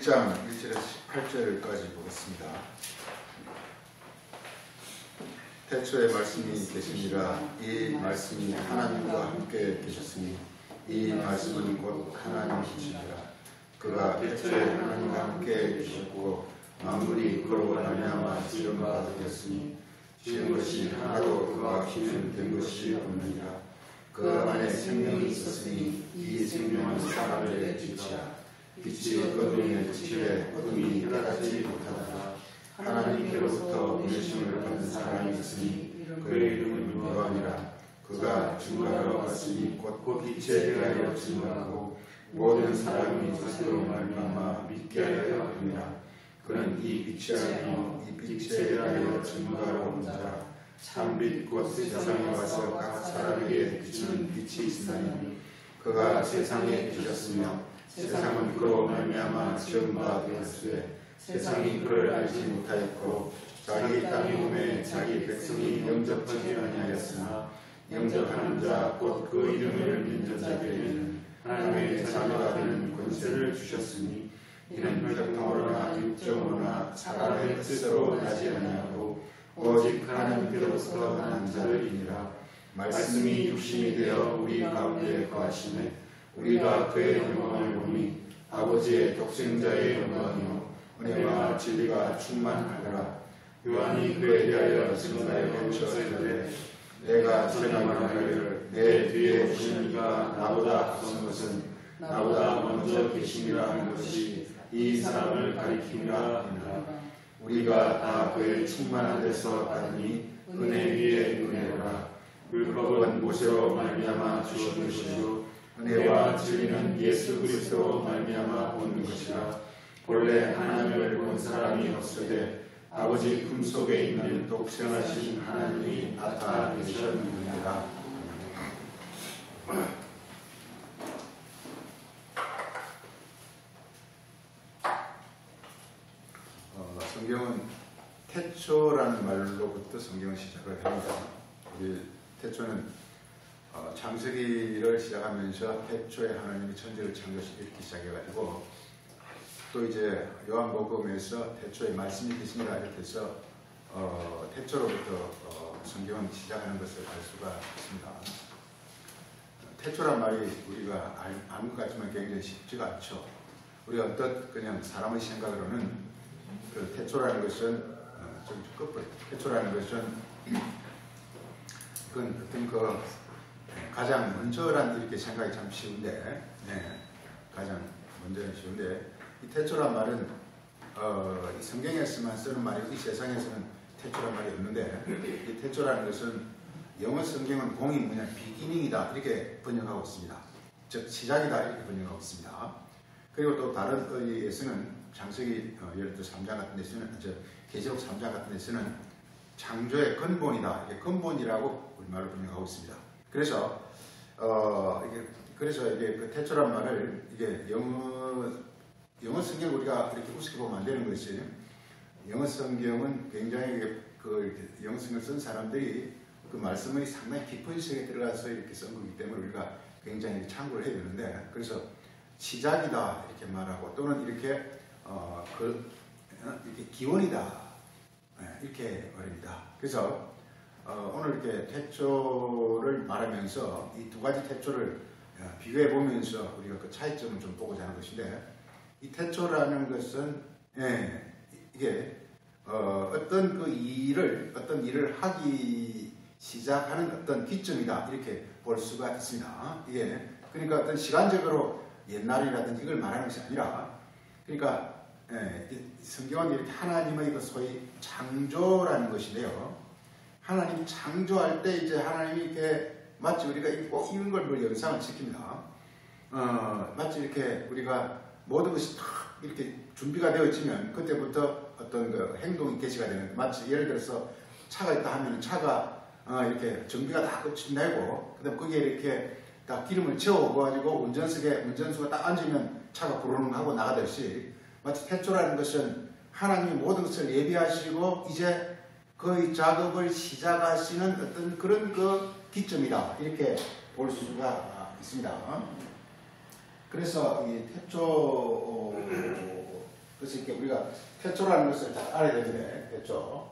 1장 1절에서 18절까지 보겠습니다. 태초에 말씀이 계시니라. 이 말씀이 하나님과 함께 계셨으니 이 말씀은 곧 하나님이시니라. 그가 태초에 하나님과 함께 계셨고 만물이 그로 말미암아 지은 바 되었으니 지은 것이 하나도 그가 기준된 것이 없느니라. 그 안에 생명이 있었으니 이 생명은 사람들의 빛이야. 빛이 어둠에 비치되 어둠이 깨닫지 못하더라. 하나님께로부터 인내심을 받은 사람이 있으니 그의 이름은 요한이라. 그가 증거하러 왔으니 곧 빛에 대하여 증거하고 모든 사람이 스스로 말미암아 믿게 하려 합니다. 그는 이 빛이 아니요 이 빛에 대하여 증거하러 온 자라. 참빛 곧 세상에 와서 각 사람에게 비추는 빛이 있으나니 그가 세상에 계셨으며 세상은 그로 말미암아 지은 바 되었으되 세상이 그를 알지 못하였고 자기 땅에 오매 자기 백성이 영접하지 아니하였으나 영접하는 자 곧 그 이름을 믿는 자들에게는 하나님의 자녀가 되는 권세를 주셨으니 이는 혈통으로나 육정으로나 사람의 뜻으로 나지 아니하고 오직 하나님께로부터 난 자들이니라. 말씀이 육신이 되어 우리 가운데 거하시매 우리가 그의 영광을 보니 아버지의 독생자의 영광이요 은혜와 진리가 충만하더라. 요한이 그에 대하여 증거하여 묻혀이르되 내가 전하노니 내 뒤에 오시는 이가 나보다 앞선 것은 나보다 먼저 계심이라 하는 것이 이 사람을 가리킴이라 하니라. 우리가 다 그의 충만한 데서 받으니 은혜 위에 은혜로라. 율법은 모세로 말미암아 주신 것이요 은혜와 진리는 예수 그리스도로 말미암아 온 것이라. 본래 하나님을 본 사람이 없으되 아버지 품속에 있는 독생하신 하나님이 나타내셨느니라. 성경은 태초라는 말로부터 성경을 시작을 합니다. 이 태초는 창세기를 시작하면서 태초에 하나님이 천지를 창조시키기 이렇게 시작해가지고 또 이제 요한복음에서 태초에 말씀이 계시니라 이렇게 해서 태초로부터 성경은 시작하는 것을 알 수가 있습니다. 태초란 말이 우리가 아는 것 같지만 굉장히 쉽지가 않죠. 우리가 어떤 그냥 사람의 생각으로는 그 태초라는 것은 좀 끝부분 태초라는 것은 그건 어떤 그 가장 먼저란 이렇게 생각이 참 쉬운데 가장 먼저는 쉬운데 이 태초란 말은 이 성경에서만 쓰는 말이고 이 세상에서는 태초란 말이 없는데 이 태초라는 것은 영어 성경은 공이 뭐냐 비기닝이다 이렇게 번역하고 있습니다. 즉 시작이다 이렇게 번역하고 있습니다. 그리고 또 다른 의에서는 창세기 예를 들어 3장 같은 데서는 계시록 3장 같은 데서는 창조의 근본이다 이게 근본이라고 우리말로 번역하고 있습니다. 그래서 이게 그 태초란 말을 이게 영어 성경 우리가 이렇게 우습게 보면 안 되는 것이 영어 성경은 굉장히 이렇게 영어 성경 쓴 사람들이 그 말씀이 상당히 깊은 지식에 들어가서 이렇게 쓴 거기 때문에 우리가 굉장히 참고를 해야 되는데 그래서 시작이다 이렇게 말하고 또는 이렇게 이렇게 기원이다 이렇게 말합니다. 그래서 오늘 이렇게 태초를 말하면서 이 두 가지 태초를 비교해 보면서 우리가 그 차이점을 좀 보고자 하는 것인데 이 태초라는 것은 이게 어떤 일을 하기 시작하는 어떤 기점이다 이렇게 볼 수가 있습니다. 이게 그러니까 어떤 시간적으로 옛날이라든지 이걸 말하는 것이 아니라 그러니까 성경은 이렇게 하나님의 그 소위 창조라는 것인데요. 하나님 창조할 때 이제 하나님이 이렇게 마치 우리가 꼭 이런 걸 연상을 시킵니다. 마치 이렇게 우리가 모든 것이 탁 이렇게 준비가 되어지면 그때부터 어떤 그 행동이 개시가 되는 마치 예를 들어서 차가 있다 하면 차가 이렇게 정비가 다 끝내고 그다음 거기에 이렇게 다 기름을 채워가지고 운전수가 딱 앉으면 차가 부르릉 하고 나가듯이 마치 태초라는 것은 하나님이 모든 것을 예비하시고 이제 그 작업을 시작하시는 어떤 그런 그 기점이다 이렇게 볼 수가 있습니다. 그래서 이 태초 그래서 이렇게 우리가 태초라는 것을 잘 알아야 되는데, 태초.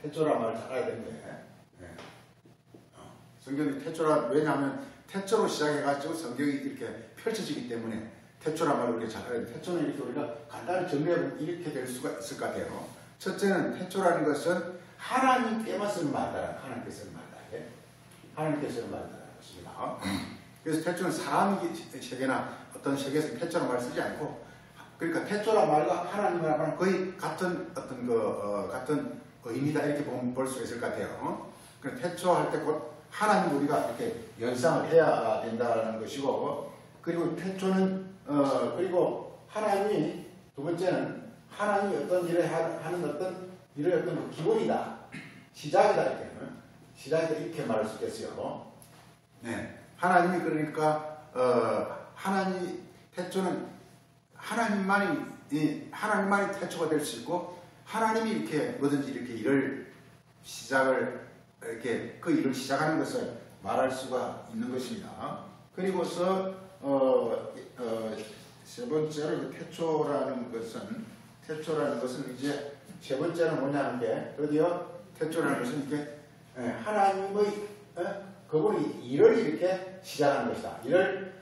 태초라는 말을 잘 알아야 되는데, 성경이 태초란, 왜냐하면 태초로 시작해가지고 성경이 이렇게 펼쳐지기 때문에 태초란 말을 우리가 잘 알아야 돼요. 태초는 이렇게 우리가 간단히 정리하면 이렇게 될 수가 있을 것 같아요. 첫째는 태초라는 것은 하나님께만 쓰는 말이다. 하나님께서 쓰는 말이다. 하나님께서 쓰는 말이다. 것입니다. 그래서 태초는 사람에게나 어떤 세계에서 태초란 말을 쓰지 않고, 그러니까 태초란 말과 하나님이란 거의 같은 같은 의미다 이렇게 볼 수 있을 것 같아요. 그러니까 태초할 때 곧 하나님 우리가 이렇게 연상을 해야 된다는 것이고, 그리고 태초는 그리고 하나님이 두 번째는 하나님이 어떤 일을 하는 어떤 일의 어떤 기본이다, 시작이다 이렇게 말할 수 있겠어요. 네, 하나님이 그러니까 하나님 태초는 하나님만이 태초가 될 수 있고, 하나님이 이렇게 뭐든지 이렇게 일을 시작을 이렇게 그 일을 시작하는 것을 말할 수가 있는 것입니다. 그리고서 세 번째로 태초라는 것은 이제 세 번째는 뭐냐는 게 드디어 태초라는 것은 이게 하나님의 그분이 일을 이렇게 시작하는 것이다. 일을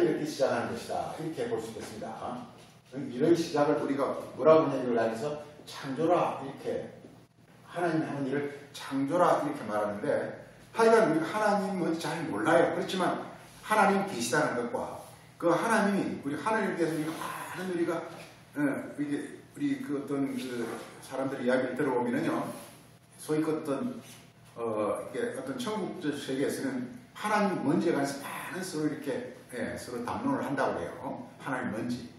이렇게 시작하는 것이다. 이렇게 볼 수 있겠습니다. 일의 시작을 우리가 뭐라고 하냐를 가해서 창조라 이렇게 하나님이 하는 일을 창조라 이렇게 말하는데, 하여간 우리가 하나님 뭔지 잘 몰라요. 그렇지만 하나님 계시다는 것과 그 하나님이 우리 하나님에 대해서 우리가 많은 우리 그 어떤 그 사람들 이야기를 들어보면요, 소위 그 어떤 천국적 세계에서는 하나님 뭔지에 관해서 많은 서로 이렇게 서로 담론을 한다고 해요. 하나님 뭔지.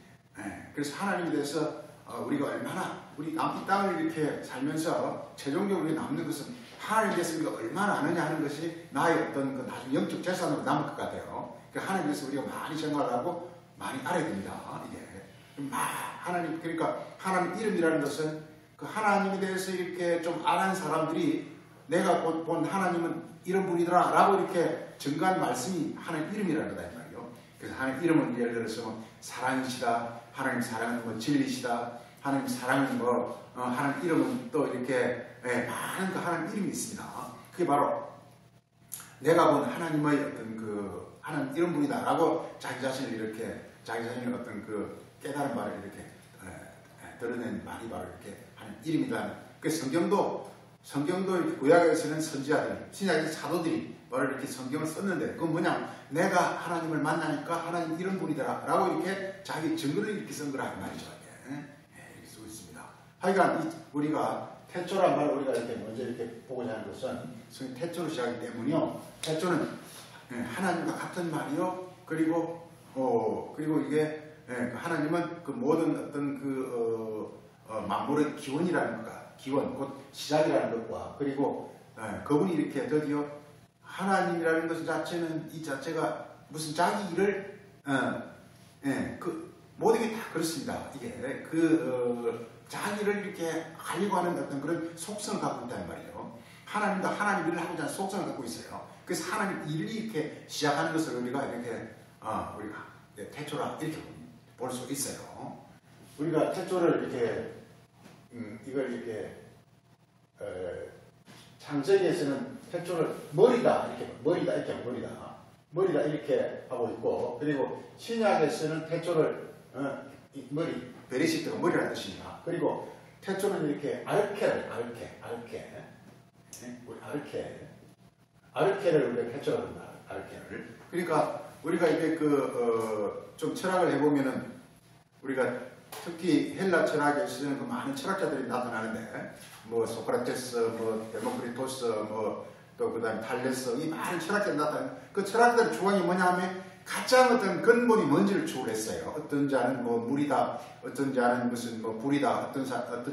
그래서 하나님에 대해서 우리가 얼마나 우리 이 땅을 이렇게 살면서 최종적으로 남는 것은 하나님에 대해서 우리가 얼마나 아느냐 하는 것이 나의 어떤 그 나중 영적 재산으로 남을 것 같아요. 그러니까 하나님에 대해서 우리가 많이 생각하고 많이 알아야 됩니다. 이게 하나님, 그러니까 하나님 이름이라는 것은 그 하나님에 대해서 이렇게 좀 아는 사람들이 내가 본 하나님은 이런 분이더라 라고 이렇게 증거한 말씀이 하나님 이름이라는 거다 이 말이에요. 그래서 하나님 이름은 예를 들어서 사랑이시다, 하나님 사랑은 진리시다, 하나님 사랑은 하나님 이름은 또 이렇게 많은 그 하나님 이름이 있습니다. 그게 바로 내가 본 하나님의 어떤 그 하나님 이런 분이다 라고 자기 자신의 어떤 그 깨달은 바를 이렇게 드러낸 말이 바로 이렇게 하나님 이름이다. 그 성경도 이렇게 구약에서는 선지자들, 신약에서 사도들이 바로 이렇게 성경을 썼는데, 그건 뭐냐? 내가 하나님을 만나니까 하나님 이런 분이더라 라고 이렇게 자기 증거를 이렇게 쓴 거라 말이죠. 이렇게 쓰고 있습니다. 하여간 우리가 태초란 말을 우리가 이렇게 먼저 이렇게 보고자 하는 것은 태초로 시작하기 때문이요. 태초는 하나님과 같은 말이요. 그리고 이게 하나님은 그 모든 어떤 만물의 기원이라는 것과 기원, 곧 시작이라는 것과, 그리고 그분이 이렇게 드디어 하나님이라는 것 자체는 이 자체가 무슨 자기 일을 그 모든 게 다 그렇습니다. 이게 자기를 이렇게 하려고 하는 어떤 그런 속성을 갖고 있다는 말이에요. 하나님도 하나님 일을 하고자 하는 속성을 갖고 있어요. 그래서 하나님 일이 이렇게 시작하는 것을 우리가 이렇게 우리가 태초라 이렇게 볼 수 있어요. 우리가 태초를 이렇게 이걸 이렇게 창세기에서는 태초를 머리다 이렇게 하고 있고, 그리고 신약에서는 태초를 머리, 베리시트가 머리라는 뜻입니다. 그리고 태초는 이렇게 아르케를 우리가 태초라고 합니다. 아르케를. 그러니까 우리가 이게 좀 철학을 해보면은 우리가 특히 헬라 철학에서는 그 많은 철학자들이 나타나는데, 뭐 소크라테스, 뭐 데모크리토스, 또 그다음에 탈레스, 이 많은 철학자들이 나타나는 그 철학자들의 주장이 뭐냐면 가장 어떤 근본이 뭔지를 추구했어요. 어떤 자는 뭐 물이다, 어떤 자는 무슨 뭐 불이다, 어떤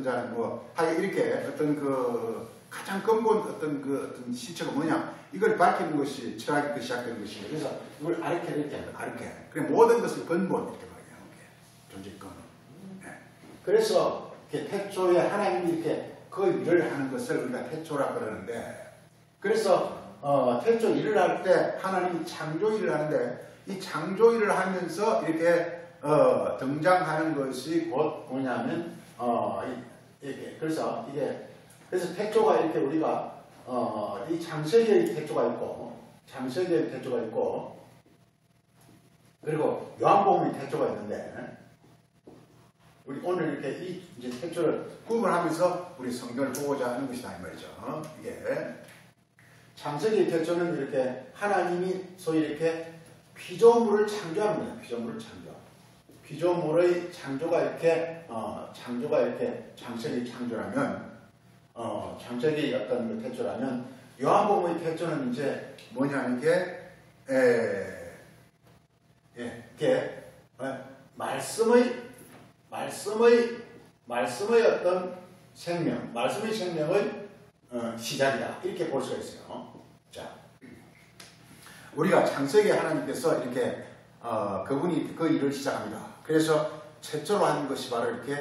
자는 뭐 하여 이렇게 어떤 그 가장 근본 어떤 실체가 뭐냐 이걸 밝히는 것이 철학이 시작되는 것입니다. 그래서 이걸 아르케를 이렇게 합니다. 아르케. 그래 모든 것을 근본 이렇게 말해요. 존재 근본. 그래서 이렇게 태초에 하나님이 이렇게 그 일을 하는 것을 우리가 태초라고 그러는데, 그래서 태초 일을 할 때 하나님이 창조 일을 하는데, 이 창조 일을 하면서 이렇게 등장하는 것이 곧 뭐냐면 이렇게 그래서 태초가 이렇게 우리가 이 창세기의 태초가 있고 창세기의 태초가 있고 그리고 요한복음의 태초가 있는데 우리 오늘 이렇게 이제 태초를 구분하면서 우리 성경을 보고자 하는 것이다 이 말이죠. 이게 창세기의 태초는 이렇게 하나님이 소위 이렇게 피조물을 창조하는 거예요. 피조물을 창조. 피조물의 창조가 이렇게 창세기 창조라면 창세기 어떤 그 태초라면 요한복음의 태초는 이제 뭐냐는 게 말씀의 어떤 생명, 말씀의 생명의 시작이다 이렇게 볼 수가 있어요. 자, 우리가 창세기 하나님께서 이렇게 그분이 그 일을 시작합니다. 그래서 최초로 하는 것이 바로 이렇게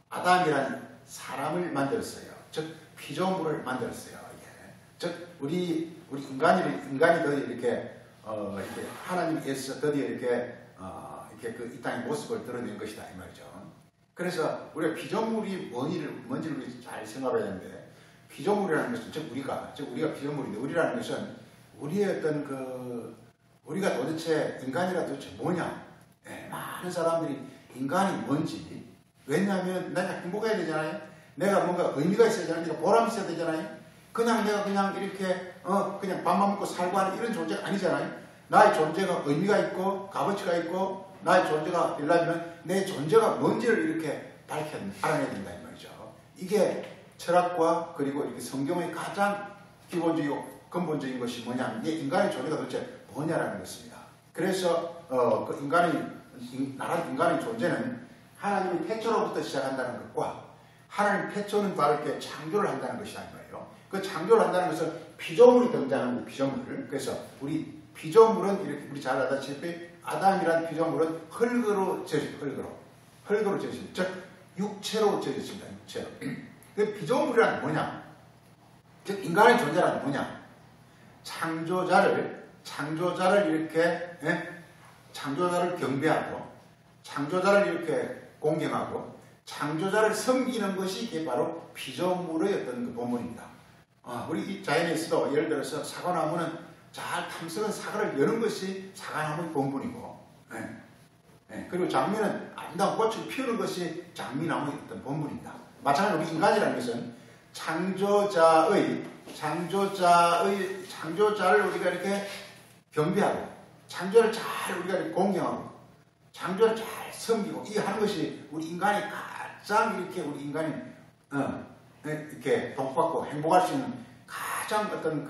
아담이라는 사람을 만들었어요. 즉 피조물을 만들었어요. 즉 우리 인간이 드디어 이렇게 하나님께서 드디어 이렇게 이 땅의 모습을 드러낸 것이다 이 말이죠. 그래서 우리가 피조물이 뭔지를 우리 잘 생각해야 되는데 피조물이라는 것은 즉 우리가 피조물인데 우리라는 것은 우리의 어떤 우리가 도대체 인간이라 도대체 뭐냐? 많은 사람들이 인간이 뭔지 왜냐하면 내가 행복해야 되잖아요. 내가 뭔가 의미가 있어야 되잖아요. 내가 보람이 있어야 되잖아요. 내가 그냥 이렇게 그냥 밥만 먹고 살고 하는 이런 존재가 아니잖아요. 나의 존재가 의미가 있고 값어치가 있고 나의 존재가 되려면 내 존재가 뭔지를 이렇게 알아내야 된다 이 말이죠. 이게 철학과 그리고 이렇게 성경의 가장 기본적이고 근본적인 것이 뭐냐면 이게 인간의 존재가 도대체 뭐냐라는 것입니다. 그래서 인간의 존재는 하나님의 태초로부터 시작한다는 것과 하나님 태초는 바로 이렇게 창조를 한다는 것이란 말이에요. 그 창조를 한다는 것은 피조물이 등장하는 피조물. 그래서 우리 피조물은 이렇게 우리 잘 알다시피 아담이라는 피조물은 흙으로 지어집니다. 흙으로 지어집니다. 즉 육체로 지어집니다. 육체로. 그 피조물이란 뭐냐? 즉 인간의 존재란 뭐냐? 창조자를 이렇게 창조자를 경배하고 창조자를 이렇게 공경하고 창조자를 섬기는 것이 이게 바로 피조물의 어떤 그 본문입니다. 우리 이 자연에서도 예를 들어서 사과나무는 잘 탐스런 사과를 여는 것이 사과나무의 본분이고 그리고 장미는 아름다운 꽃을 피우는 것이 장미나무의 어떤 본분입니다. 마찬가지로 우리 인간이라는 것은 창조자를 우리가 이렇게 경배하고 창조를 잘 우리가 이렇게 공경하고 창조를 잘 섬기고 이 하는 것이 우리 인간이 가장 이렇게 우리 인간이 이렇게 복받고 행복할 수 있는 가장 어떤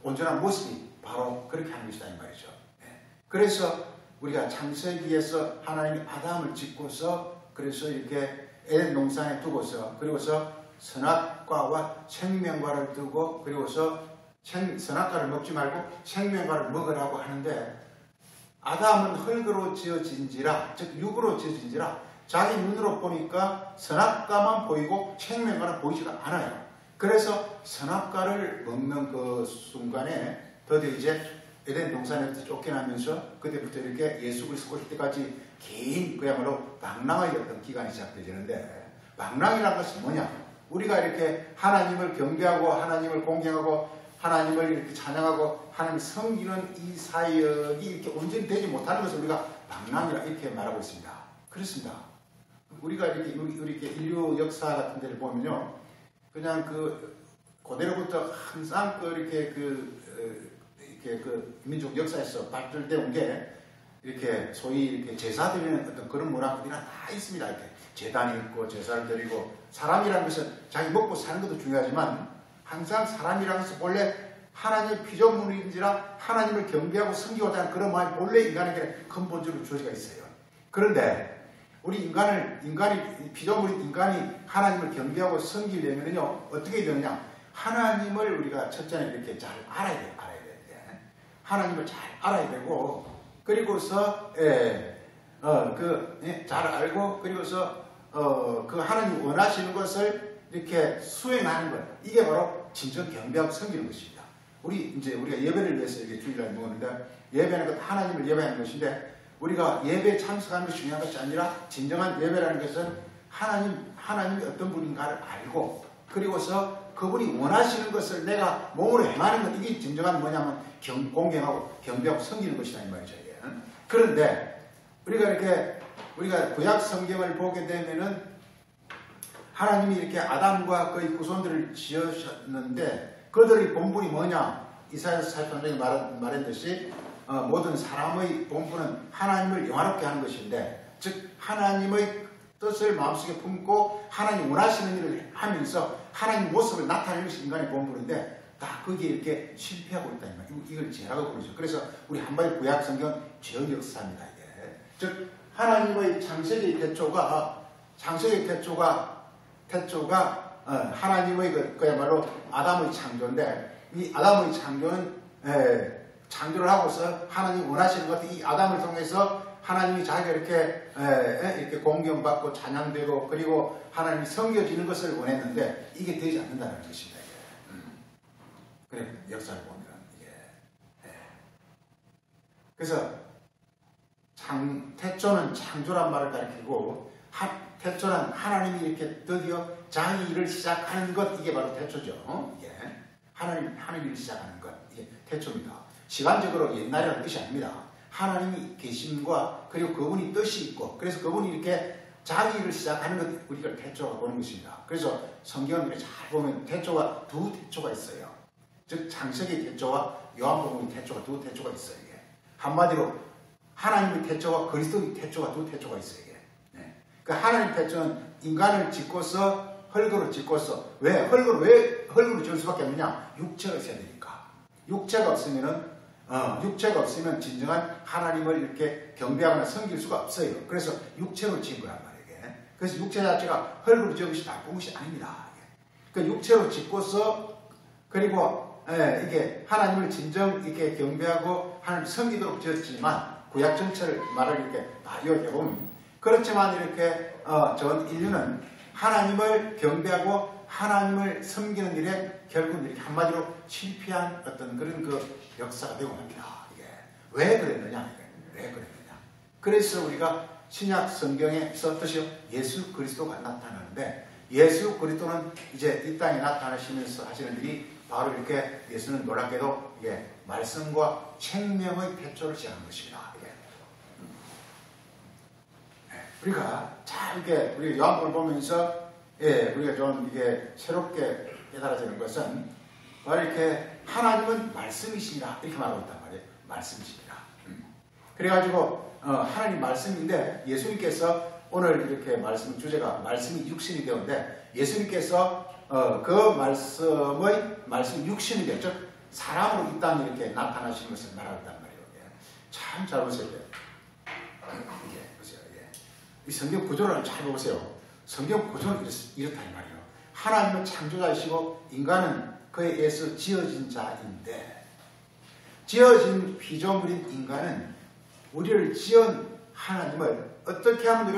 온전한 모습이 바로 그렇게 하는 것이다 이 말이죠. 그래서 우리가 창세기에서 하나님이 아담을 짓고서 그래서 이렇게 에덴 동산에 두고서 그리고서 선악과와 생명과를 두고 그리고서 선악과를 먹지 말고 생명과를 먹으라고 하는데 아담은 흙으로 지어진지라 즉 육으로 지어진지라 자기 눈으로 보니까 선악과만 보이고 생명과는 보이지가 않아요. 그래서 선악과를 먹는 그 순간에 드디어 이제 에덴 동산에서 쫓겨나면서 그때부터 이렇게 예수 그리스도 오실 때까지 긴 그야말로 방랑의 어떤 기간이 시작되지는데 방랑이라는 것은 뭐냐? 우리가 이렇게 하나님을 경배하고 하나님을 공경하고 하나님을 이렇게 찬양하고 하나님을 섬기는 이 사역이 이렇게 온전히 되지 못하는 것을 우리가 방랑이라 이렇게 말하고 있습니다. 그렇습니다. 우리가 이렇게 인류 역사 같은 데를 보면요, 그냥 고대로부터 항상 이렇게 민족 역사에서 발전되어 게 이렇게 소위 이렇게 제사 드리는 어떤 그런 문화들이 다 있습니다. 이렇게 제단이 있고 제사를 드리고 사람이라는 것은 자기 먹고 사는 것도 중요하지만 항상 사람이라는 것은 원래 하나님의 피조물인지라 하나님을 경배하고 섬기고자 하는 그런 마음이 원래 인간에게 근본적으로 주어져 있어요. 그런데 우리 피조물인 인간이 하나님을 경배하고 섬기려면요 어떻게 되느냐? 하나님을 우리가 첫째는 이렇게 잘 알아야 돼요. 하나님을 잘 알아야 되고 그리고서 잘 알고 그리고서 그 하나님 원하시는 것을 이렇게 수행하는 것 이게 바로 진정 경배하고 섬기는 것입니다. 우리가 예배를 위해서 이렇게 주일날 먹었는데 예배하는 것 하나님을 예배하는 것인데 우리가 예배에 참석하는 것이 중요한 것이 아니라 진정한 예배라는 것은 하나님이 어떤 분인가를 알고 그리고서 그분이 원하시는 것을 내가 몸으로 행하는 것 이게 진정한 뭐냐면 공경하고 경배하고 섬기는 것이다 이 말이죠. 그런데 우리가 구약 성경을 보게 되면은 하나님이 이렇게 아담과 그의 후손들을 지으셨는데 그들의 본분이 뭐냐? 이사야서 43장에 말했듯이 모든 사람의 본분은 하나님을 영화롭게 하는 것인데 즉 하나님의 뜻을 마음속에 품고 하나님 원하시는 일을 하면서 하나님 모습을 나타내는 것이 인간의 본분인데 다 거기에 이렇게 실패하고 있다. 이걸 죄라고 부르죠. 그래서 우리 한마디 구약 성경은 죄의 역사입니다. 이게. 즉 하나님의 창세기 태초가 하나님의 그야말로 아담의 창조인데 이 아담의 창조는 창조를 하고서 하나님 원하시는 것 이 아담을 통해서 하나님이 자기가 이렇게 공경받고 찬양되고 그리고 하나님이 섬겨지는 것을 원했는데 이게 되지 않는다는 것입니다. 그래 역사를 보면 이게 그래서 태초는 창조란 말을 가리키고 태초는 하나님이 이렇게 드디어 자기 일을 시작하는 것 이게 바로 태초죠. 이게 하나님 일을 시작하는 것 이게 태초입니다. 시간적으로 옛날이라는 뜻이 아닙니다. 하나님이 계심과 그리고 그분이 뜻이 있고 그래서 그분이 이렇게 자기 일을 시작하는 것 우리가 태초라고 보는 것입니다. 그래서 성경을 잘 보면 태초가 두 태초가 있어요. 즉 창세기 태초와 요한복음의 태초가 두 태초가 있어요. 이게. 한마디로 하나님의 태초와 그리스도의 태초가 두 태초가 있어요. 이게. 그 하나님 태초는 인간을 짓고서 흙으로 짓고서 왜 흙으로 지을 수밖에 없느냐? 육체가 있어야 되니까. 육체가 없으면 진정한 하나님을 이렇게 경배하거나 섬길 수가 없어요. 그래서 육체로 지은 거란 말이에요. 이게. 그래서 육체 자체가 흙으로 지은 것이 나쁜 것이 아닙니다. 그 육체로 짓고서 그리고 이게 하나님을 진정 이렇게 경배하고 하나님 섬기도록 지었지만 구약 전체를 말을 이렇게 다 요약해보면 그렇지만 이렇게 전 인류는 하나님을 경배하고 하나님을 섬기는 일에 결국 이렇게 한마디로 실패한 어떤 그런 그 역사가 되고 맙니다. 이게 왜 그랬느냐? 왜 그랬느냐? 그래서 우리가 신약 성경에 썼듯이 예수 그리스도가 나타나는데 예수 그리스도는 이제 이 땅에 나타나시면서 하시는 일이 바로 이렇게 예수는 놀랍게도 이게 말씀과 생명의 태초를 시작한 것입니다. 우리가 잘 이렇게 우리 요한복음을 보면서 우리가 좀 이게 새롭게 깨달아지는 것은 바로 이렇게 하나님은 말씀이시니라 이렇게 말하고 있단 말이에요. 말씀이시니라. 그래가지고 하나님 말씀인데 예수님께서 오늘 이렇게 말씀 주제가 말씀이 육신이 되었는데 예수님께서 그 말씀이 육신이 되었죠. 즉 사람으로 이 땅에 이렇게 나타나시는 것을 말하고 있단 말이에요. 참 잘 보세요. 이 성경 구조를 잘 보세요. 성경 구조는 이렇다 이 말이에요. 하나님은 창조자이시고 인간은 그에 의해서 지어진 자인데 지어진 피조물인 인간은 우리를 지은 하나님을 어떻게 하면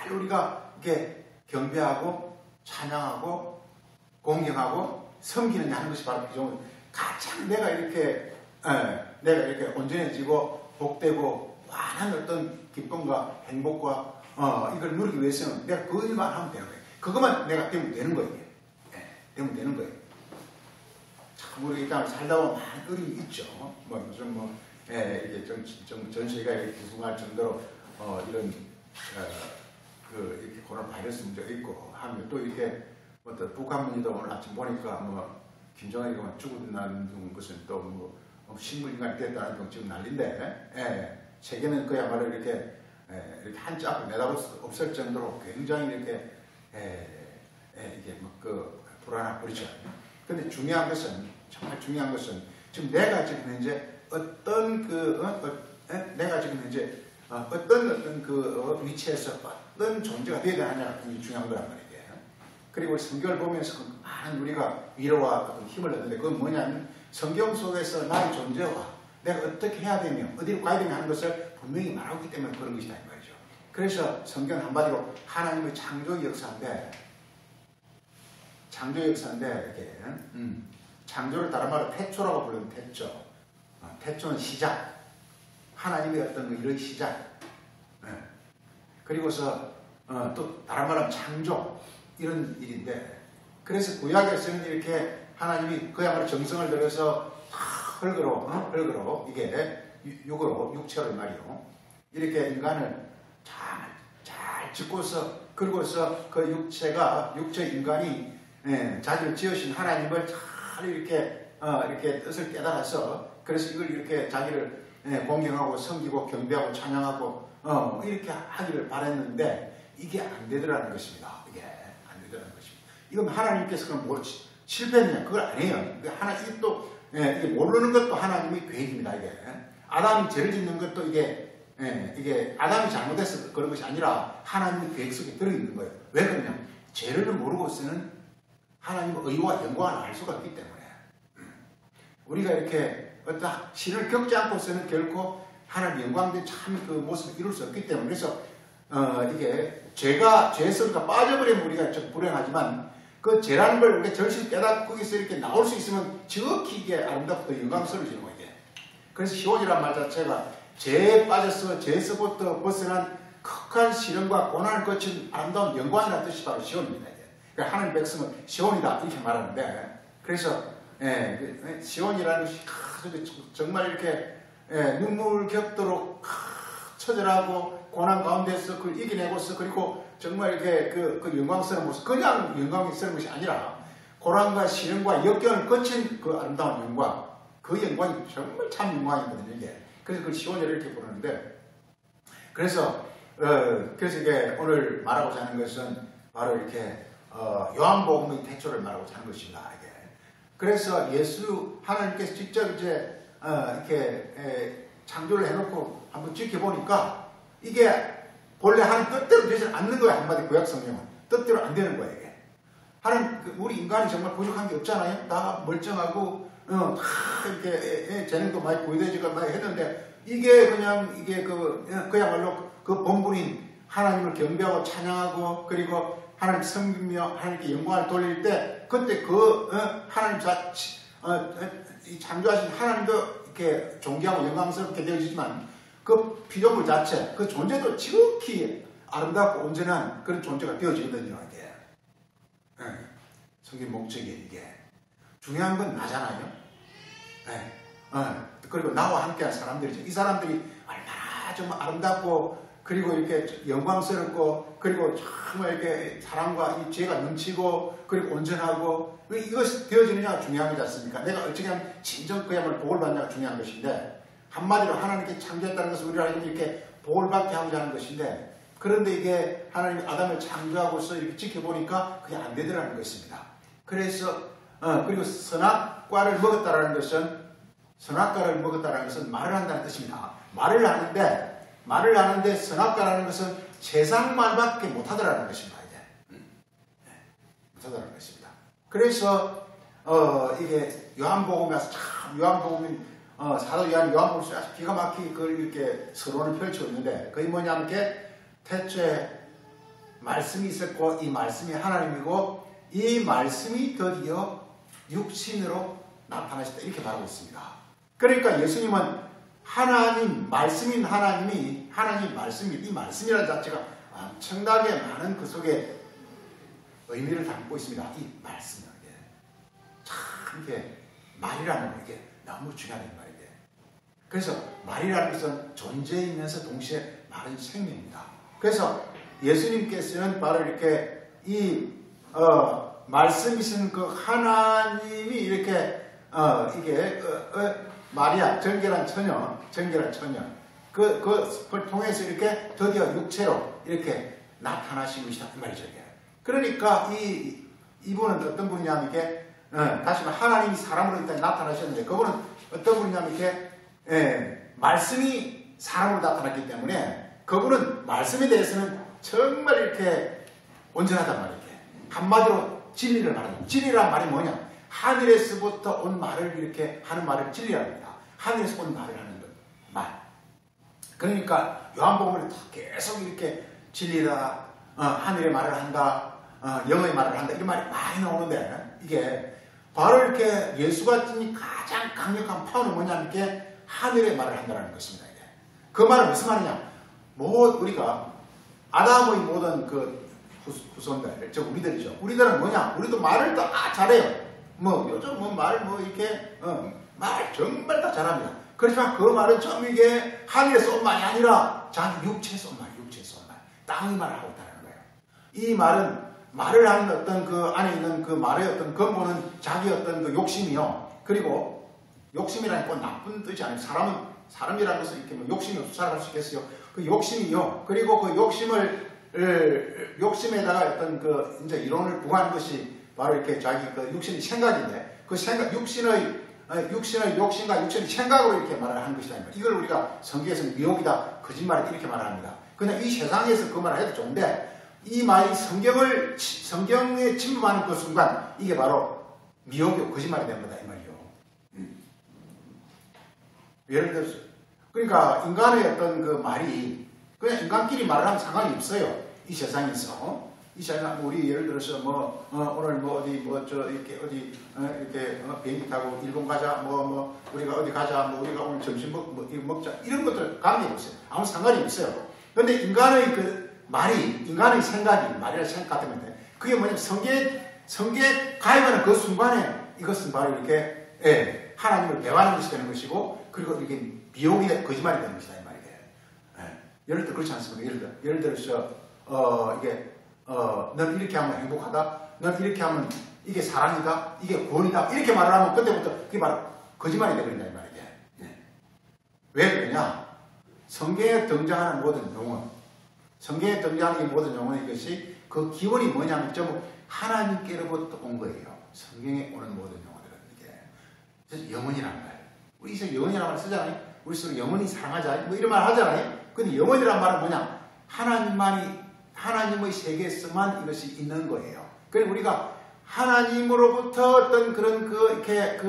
우리가 이렇게 경배하고 찬양하고 공경하고 섬기느냐 하는 것이 바로 피조물. 가장 내가 이렇게 온전해지고 복되고 완한 어떤 기쁨과 행복과 이걸 누리기 위해서는 내가 그 일만 하면 되는 거예요. 그것만 내가 되면 되는 거예요. 되면 되는 거예요. 참, 우리 이 땅을 살다 보면 많은 어려움이 있죠. 요즘 이게 전 세계가 이렇게 구성할 정도로, 이런, 이렇게 코로나 바이러스 문제가 있고 하면 또 이렇게, 북한 문제도 오늘 아침 보니까 김정은이가 죽어나는 것은 또 식물인간이 됐다는 건 지금 난리인데, 세계는 그야말로 이렇게 한치 앞을 내다볼 수 없을 정도로 굉장히 이렇게 이게 불안하고 그렇죠. 근데 정말 중요한 것은 지금 내가 지금 현재 어떤 위치에서 어떤 존재가 되어야 하냐가 굉장히 중요한 거란 말이에요. 그리고 성경을 보면서 많은 우리가 위로와 어떤 힘을 얻는데 그건 뭐냐면 성경 속에서 나의 존재와 내가 어떻게 해야 되며 어디로 가야 되며 하는 것을 분명히 말하고 있기 때문에 그런 것이다 이 말이죠. 그래서 성경 한마디로 하나님의 창조 역사인데 이렇게 창조를 다른 말로 태초라고 부르는 태초. 태초는 시작. 하나님의 어떤 그 일의 시작, 그리고서 또 다른 말로 하면 창조, 이런 일인데, 그래서 구약에서는 이렇게 하나님이 그야말로 정성을 들여서 흙으로 이게 육으로 육체를 말이요, 이렇게 인간을 잘 짓고서, 그리고서 그 육체 인간이 자기를 지으신 하나님을 잘 이렇게 뜻을 깨달아서, 그래서 이걸 이렇게 자기를 공경하고 섬기고 경배하고 찬양하고 이렇게 하기를 바랬는데 이게 안 되더라는 것입니다. 이게 안 되더라는 것입니다. 이건 하나님께서 그럼 뭐 실패했느냐? 그걸 아니에요. 이게 또 이게 모르는 것도 하나님의 계획입니다. 이게 아담이 죄를 짓는 것도 이게 아담이 잘못해서 그런 것이 아니라 하나님의 계획 속에 들어있는 거예요. 왜 그러냐? 죄를 모르고서는 하나님의 의와 영광을 알 수가 없기 때문에, 우리가 이렇게 어떤 신을 겪지 않고서는 결코 하나님 영광된 참 그 모습을 이룰 수 없기 때문에, 그래서 이게 죄에서 빠져버리면 우리가 좀 불행하지만, 그 죄라는 걸 우리가 절실히 깨닫고 거기서 이렇게 나올 수 있으면 지극히 이게 아름답고 영광스러워지는 거예요. 그래서 시온이라는 말 자체가 죄에 빠져서 죄에서부터 벗어난 극한 시련과 고난을 거친 아름다운 영광이라는 뜻이 바로 시온입니다. 그러니까 하나님 백성은 시온이다 이렇게 말하는데, 그래서 시온이라는 것이 정말 이렇게 눈물 겹도록 처절하고 고난 가운데서 그걸 이겨내고서, 그리고 정말 이렇게 그 영광스러운 모습, 그냥 영광스러운 것이 아니라 고난과 시련과 역경을 거친 그 아름다운 영광, 그 영광이 정말 참 영광이거든요. 이게. 그래서 그 시온이를 이렇게 부르는데, 그래서 이게 오늘 말하고자 하는 것은 바로 이렇게 요한복음의 태초를 말하고자 하는 것입니다. 이게. 그래서 하나님께서 직접 이제 이렇게 창조를 해놓고 한번 지켜보니까 이게 본래 하나님 뜻대로 되지 않는 거예요. 한마디 구약 성경은 뜻대로 안 되는 거예요. 이게. 하나님, 우리 인간이 정말 부족한 게 없잖아요. 다 멀쩡하고 다 이렇게 재능도 많이 보여지고 많이 했는데, 이게 그야말로 그 본분인 하나님을 경배하고 찬양하고, 그리고 하나님 섬기며 하나님께 영광을 돌릴 때, 그때 하나님 창조하신 하나님도 이렇게 존귀하고 영광스럽게 되어지지만, 그 피조물 자체, 그 존재도 지극히 아름답고 온전한 그런 존재가 되어지거든요. 이게. 성경 목적이 이게. 중요한 건 나잖아요. 그리고 나와 함께한 사람들이죠. 이 사람들이 얼마나 정말 아름답고, 그리고 이렇게 영광스럽고, 그리고 정말 이렇게 사랑과 이 죄가 넘치고, 그리고 온전하고, 이것이 되어지느냐가 중요한 거지 않습니까? 내가 어떻게 하면 진정 그야말로 복을 받느냐가 중요한 것인데, 한마디로 하나님께 창조했다는 것은 우리가 이렇게 복을 받게 하고자 하는 것인데, 그런데 이게 하나님이 아담을 창조하고서 이렇게 지켜보니까 그게 안 되더라는 것입니다. 그래서 그리고 선악과를 먹었다라는 것은 말을 한다는 뜻입니다. 말을 하는데 선악과라는 것은 세상 말밖에 못하더라는 것입니다. 못하더라는 것입니다. 그래서 이게 요한복음에서 참 사도 요한복음에서 아주 기가 막히게 그걸 이렇게 서론을 펼치고 있는데, 그게 뭐냐면 태초에 말씀이 있었고 이 말씀이 하나님이고 이 말씀이 드디어 육신으로 나타나셨다 이렇게 말하고 있습니다. 그러니까 예수님은 하나님, 말씀인 하나님이 하나님 말씀이, 이 말씀이라는 자체가 엄청나게 많은 그 속에 의미를 담고 있습니다. 이 말씀이라는 게 참 이게 말이라는 거, 이게 너무 중요한 말이에요. 그래서 말이라는 것은 존재이면서 동시에 말은 생명입니다. 그래서 예수님께서는 바로 이렇게 이 말씀이신 그 하나님이 이렇게 마리아 정결한 처녀 그걸 통해서 이렇게 드디어 육체로 이렇게 나타나신 것이다 이 말이죠. 그러니까 이분은 어떤 분이냐면 이게 다시 말해 하나님이 사람으로 일단 나타나셨는데, 그분은 어떤 분이냐면 이렇게 말씀이 사람으로 나타났기 때문에 그분은 말씀에 대해서는 정말 이렇게 온전하단 말이에요. 한마디로 진리를 말합니다. 진리란 말이 뭐냐? 하늘에서부터 온 말을 이렇게 하는 말을 진리라고 합니다. 하늘에서 온 말을 하는 말. 그러니까 요한복음을 계속 이렇게 진리다, 하늘의 말을 한다, 영의 말을 한다 이런 말이 많이 나오는데, 이게 바로 이렇게 예수가 가장 강력한 파워는 뭐냐면 이게 하늘의 말을 한다는 것입니다. 그 말은 무슨 말이냐? 우리가 아담의 모든 그 후손들, 즉 우리들이죠. 우리들은 뭐냐? 우리도 말을 다 잘해요. 요즘 말 이렇게 말 정말 다 잘합니다. 그렇지만 그 말은 좀 이게 하늘에서 온 말이 아니라 자기 육체에서 온 말, 땅의 말을 하고 있다는 거예요. 이 말을 하는 어떤 그 안에 있는 그 말의 어떤 근본은 자기 어떤 그 욕심이요. 그리고 욕심이라는 건 나쁜 뜻이 아니에요. 사람이라는 것은 이렇게 욕심이 없어 살아갈 수 있겠어요. 그 욕심이요. 그리고 그 욕심에다가 어떤 그 이제 이론을 부과하는 것이 바로 이렇게 자기 그 육신의 생각인데 그 생각, 육신의 욕심과 육신의 생각으로 이렇게 말을 하는 것이다. 이걸 우리가 성경에서는 미혹이다, 거짓말이다 이렇게 말합니다. 그냥 이 세상에서 그 말을 해도 좋은데 이 말이 성경에 침범하는 그 순간 이게 바로 미혹이고 거짓말이 되는 거다 이 말이요. 예를 들어서 그러니까 인간의 어떤 그 말이 그냥 인간끼리 말을 하면 상관이 없어요. 이 세상에서. 이 세상 우리 예를 들어서 오늘 이렇게 비행기 타고 일본 가자 우리가 어디 가자 우리가 오늘 점심 먹자 이런 것들 관계 없어요. 아무 상관이 없어요. 근데 인간의 그 말이 인간의 생각이 말이라 생각 같은 건데 그게 뭐냐면 성경에 가입하는 그 순간에 이것은 바로 이렇게 하나님을 배반하는 것이 되는 것이고 그리고 이게 미혹이 거짓말이 되는 것이다 이 말이에요. 예를 들어 그렇지 않습니까? 예를 들어서 넌 이렇게 하면 행복하다. 넌 이렇게 하면 이게 사랑이다. 이게 구원이다. 이렇게 말을 하면 그때부터 그게 바로 거짓말이 되버린다 이 말이에요. 왜 그러냐? 성경에 등장하는 모든 용어, 성경에 등장하는 이 모든 용어는 이것이 그 기원이 뭐냐면 전부 하나님께로부터 온 거예요. 성경에 오는 모든 용어들은 이게 그래서 영혼이란 말. 우리 이제 영혼이란 말 쓰잖아요. 우리 서로 영혼이 사랑하자 이런 말 하잖아요. 근데 영혼이란 말은 뭐냐? 하나님의 세계에서만 이것이 있는 거예요. 그리고 우리가 하나님으로부터 어떤 그런 그게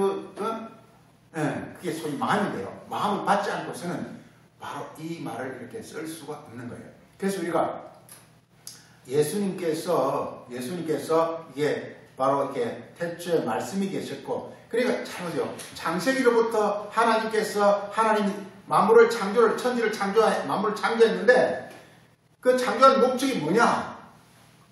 소위 마음인데요. 마음을 받지 않고서는 바로 이 말을 이렇게 쓸 수가 없는 거예요. 그래서 우리가 예수님께서 이게 바로 이렇게 태초에 말씀이 계셨고, 그러니까 잘 보세요. 창세기로부터 하나님이 만물을 천지를 만물을 창조했는데 그 창조한 목적이 뭐냐?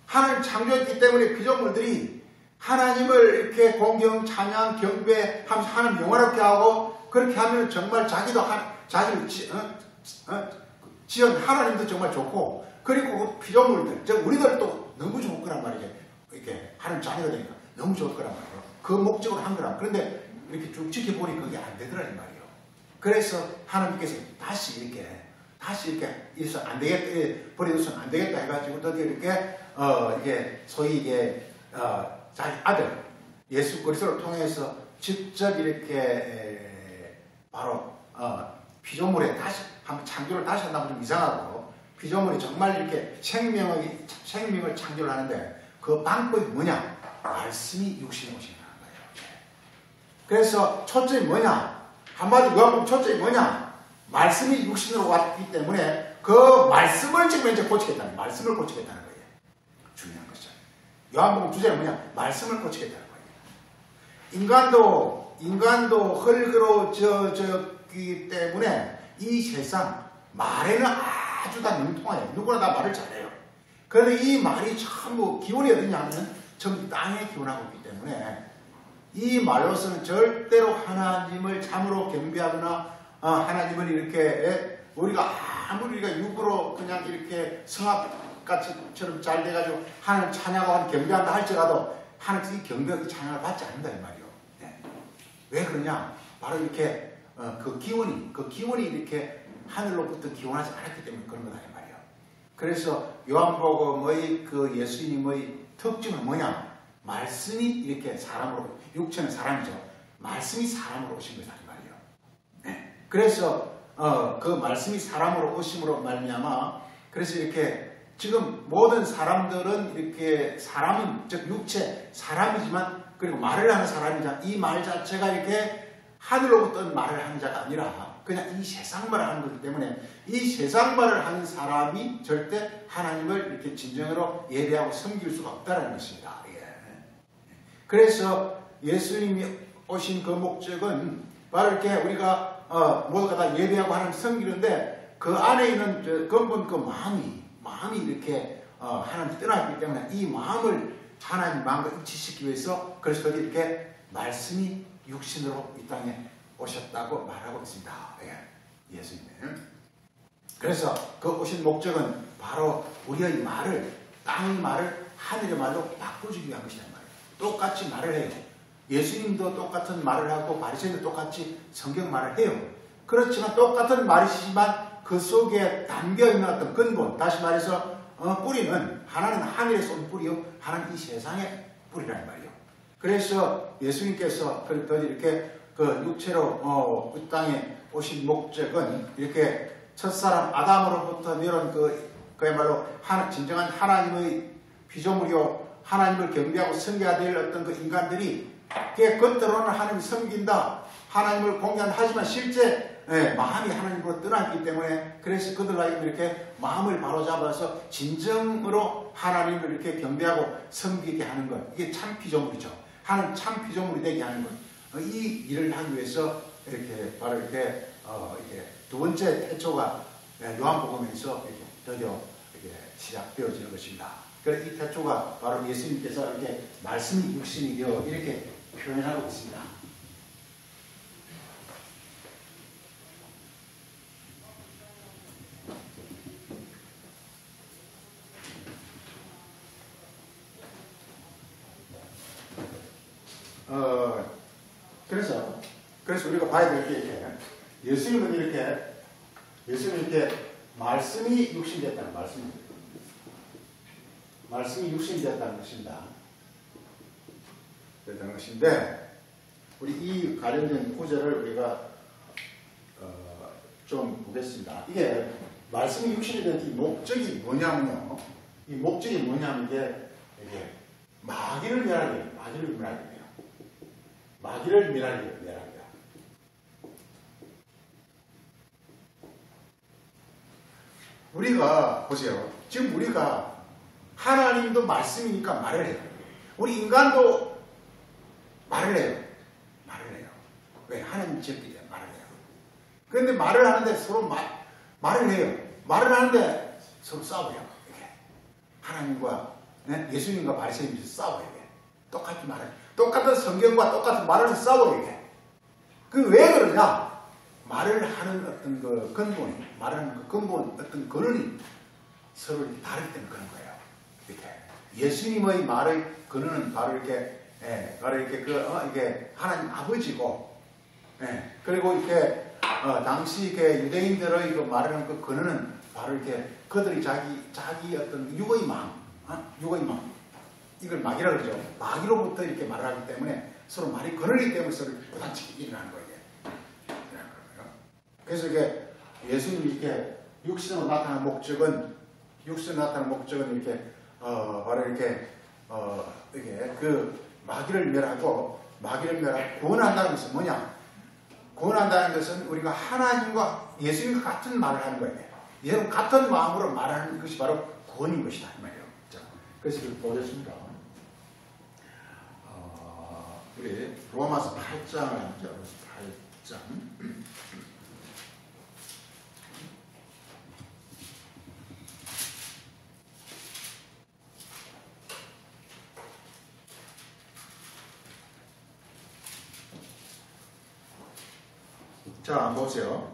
하나님 창조했기 때문에 피조물들이 하나님을 이렇게 공경, 찬양, 경배하면서 하나님 영화롭게 하고 그렇게 하면 정말 자기를 지은 하나님도 정말 좋고 그리고 그 피조물들, 즉 우리들도 너무 좋을 거란 말이죠. 이렇게 하나님 자녀가 되니까 너무 좋을 거란 말이에요. 그 목적으로 한 거란. 그런데 이렇게 쭉 지켜보니 그게 안 되더라는 말이에요. 그래서 하나님께서 다시 이렇게 이래서 안 되겠다, 버려둬서는 안 되겠다 해가지고 이게 소위 이게 자기 아들 예수 그리스도를 통해서 직접 이렇게 바로 피조물에 다시 한번 창조를 다시 한다면 좀 이상하고 피조물이 정말 이렇게 생명을 창조를 하는데 그 방법이 뭐냐? 말씀이 육신에 오시는 거예요. 그래서 초점이 뭐냐? 한마디로 요한복음 초점이 뭐냐? 말씀이 육신으로 왔기 때문에 그 말씀을 지금 이제 고치겠다는 거예요. 말씀을 고치겠다는 거예요. 중요한 것이죠. 요한복음 주제는 뭐냐? 말씀을 고치겠다는 거예요. 인간도 헐그러졌기 때문에 이 세상 말에는 아주 다 능통해요. 누구나 다 말을 잘해요. 그런데 이 말이 전부 기원이 어디냐면 전부 땅에 기원하고 있기 때문에 이 말로서는 절대로 하나님을 참으로 경배하거나 하나님을 이렇게 우리가 아무리 우리가 육으로 그냥 이렇게 성악같이처럼 잘 돼가지고 하나님 찬양하고 경배한다 할지라도 하나님 이 경배 찬양을 받지 않는다 이 말이에요. 네. 왜 그러냐? 바로 이렇게 그 기원이 이렇게 하늘로부터 기원하지 않았기 때문에 그런 거다 이 말이에요. 그래서 요한복음의 그 예수님의 특징은 뭐냐? 말씀이 이렇게 사람으로, 육체는 사람이죠. 말씀이 사람으로 오신 거다 이 말이에요. 네. 그래서 그 말씀이 사람으로 오심으로 말미암아 그래서 이렇게 지금 모든 사람들은 이렇게 사람은 즉 육체 사람이지만 그리고 말을 하는 사람이자 이 말 자체가 이렇게 하늘로부터 말을 하는 자가 아니라 그냥 이 세상 말을 하는 거기 때문에 이 세상 말을 하는 사람이 절대 하나님을 이렇게 진정으로 예배하고 섬길 수가 없다는 것입니다. 예. 그래서 예수님이 오신 그 목적은 바로 이렇게 우리가 모두가 다 예배하고 하나님 섬기는데 그 안에 있는 근본 그 마음이 이렇게 하나님 떠났기 때문에 이 마음을 하나님 마음과 일치시키기 위해서 그래서 거기 이렇게 말씀이 육신으로 이 땅에 오셨다고 말하고 있습니다. 예, 예수님은. 그래서 그 오신 목적은 바로 우리의 말을, 땅의 말을 하늘의 말로 바꿔주기 위한 것이란 말이에요. 똑같이 말을 해요. 예수님도 똑같은 말을 하고 바리새인도 똑같이 성경 말을 해요. 그렇지만 똑같은 말이지만 그 속에 담겨있는 어떤 근본, 다시 말해서 뿌리는 하나는 하늘에서 온 뿌리요, 하나는 이 세상의 뿌리라는 말이에요. 그래서 예수님께서 이렇게 그 육체로 이 땅에 오신 목적은 이렇게 첫사람 아담으로부터 내려온 그야말로 진정한 하나님의 피조물이요, 하나님을 경배하고 섬겨야 될 어떤 그 인간들이 겉으로는 하나님을 섬긴다, 하나님을 공경하지만 실제 마음이 하나님으로 떠났기 때문에 그래서 그들과 이렇게 마음을 바로잡아서 진정으로 하나님을 이렇게 경배하고 섬기게 하는 것, 이게 참 피조물이죠. 하나님 참 피조물이 되게 하는 것, 이 일을 하기 위해서 이렇게 바로 이렇게 두 번째 태초가 요한복음에서 이렇게 드디어 이렇게 시작되어지는 것입니다. 그래서 이 태초가 바로 예수님께서 이렇게 말씀이 육신이 되어 이렇게 표현하고 있습니다. 그래서 우리가 봐야 될 게 이렇게 예수님은 이렇게 말씀이 육신되었다는 말씀이 육신되었다는 것입니다. 그랬다는 것인데 우리 이 관련된 구절을 우리가 좀 보겠습니다. 이게 말씀이 육신이 된 이 목적이 뭐냐면요. 이 목적이 뭐냐면 이게 마귀를 멸하게 해요. 마귀를 멸하게 해요. 우리가 보세요. 지금 우리가 하나님도 말씀이니까 말을 해요. 우리 인간도 말을 해요. 왜? 하나님 지었기 때문에 말을 해요. 그런데 말을 하는데 서로 말을 해요. 말을 하는데 서로 싸워요. 이렇게. 하나님과 예수님과 바리새인이 싸워요. 똑같이 말해요. 똑같은 성경과 똑같은 말을 해서 싸워요. 이게. 그 왜 그러냐? 말을 하는 어떤 그 근본이, 말하는 그 근본, 어떤 근원이 서로 다르기 때문에 그런 거예요. 이렇게. 예수님의 말의 근원은 바로 이렇게, 이게 하나님 아버지고, 그리고 이렇게, 당시 유대인들의 그 말하는 그 근원은 바로 이렇게 그들이 자기 어떤 육의 마음, 이걸 마귀라고 그러죠. 마귀로부터 이렇게 말을 하기 때문에 서로 말이 근원이기 때문에 서로 부딪히게 일어나는 거예요. 그래서 이게 예수님이 이렇게 육신으로 나타난 목적은 이렇게 바로 이렇게 그 마귀를 멸하고 구원한다는 것은 뭐냐? 구원한다는 것은 우리가 하나님과 예수님과 같은 말을 하는 거예요. 여러분 같은 마음으로 말하는 것이 바로 구원인 것이다 이 말이에요. 자, 그래서 보겠습니다. 우리 로마서 8장을 한번 8장. 자, 보세요.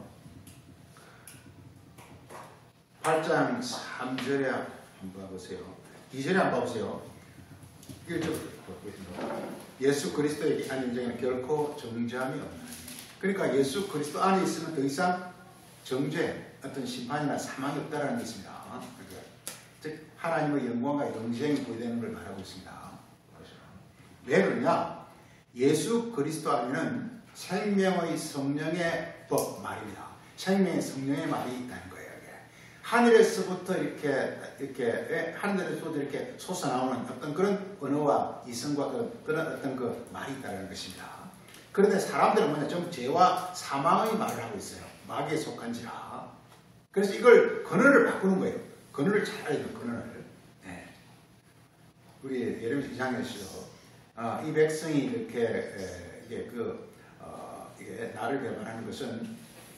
8장 3절에 한번 봐보세요. 2절에 한번 봐보세요. 예수 그리스도에게 한 인정에는 결코 정죄함이 없나니. 그러니까 예수 그리스도 안에 있으면 더 이상 정죄, 어떤 심판이나 사망이 없다라는 게 있습니다. 즉 하나님의 영광과 영생이 보이되는 걸 말하고 있습니다. 왜 그러냐? 예수 그리스도 안에는 생명의 성령의 법 말입니다. 생명의 성령의 말이 있다는 거예요. 하늘에서부터 하늘에서부터 이렇게 솟아나오는 어떤 그런 언어와 이성과 그런 어떤 그 말이 있다는 것입니다. 그런데 사람들은 뭐냐? 전부 죄와 사망의 말을 하고 있어요. 마귀에 속한지라. 그래서 이걸 근원을 바꾸는 거예요. 근원을 잘 알아야 돼요. 근원을. 네. 우리 예레미야 2장에서 이 백성이 이렇게 이게 나를 개발하는 것은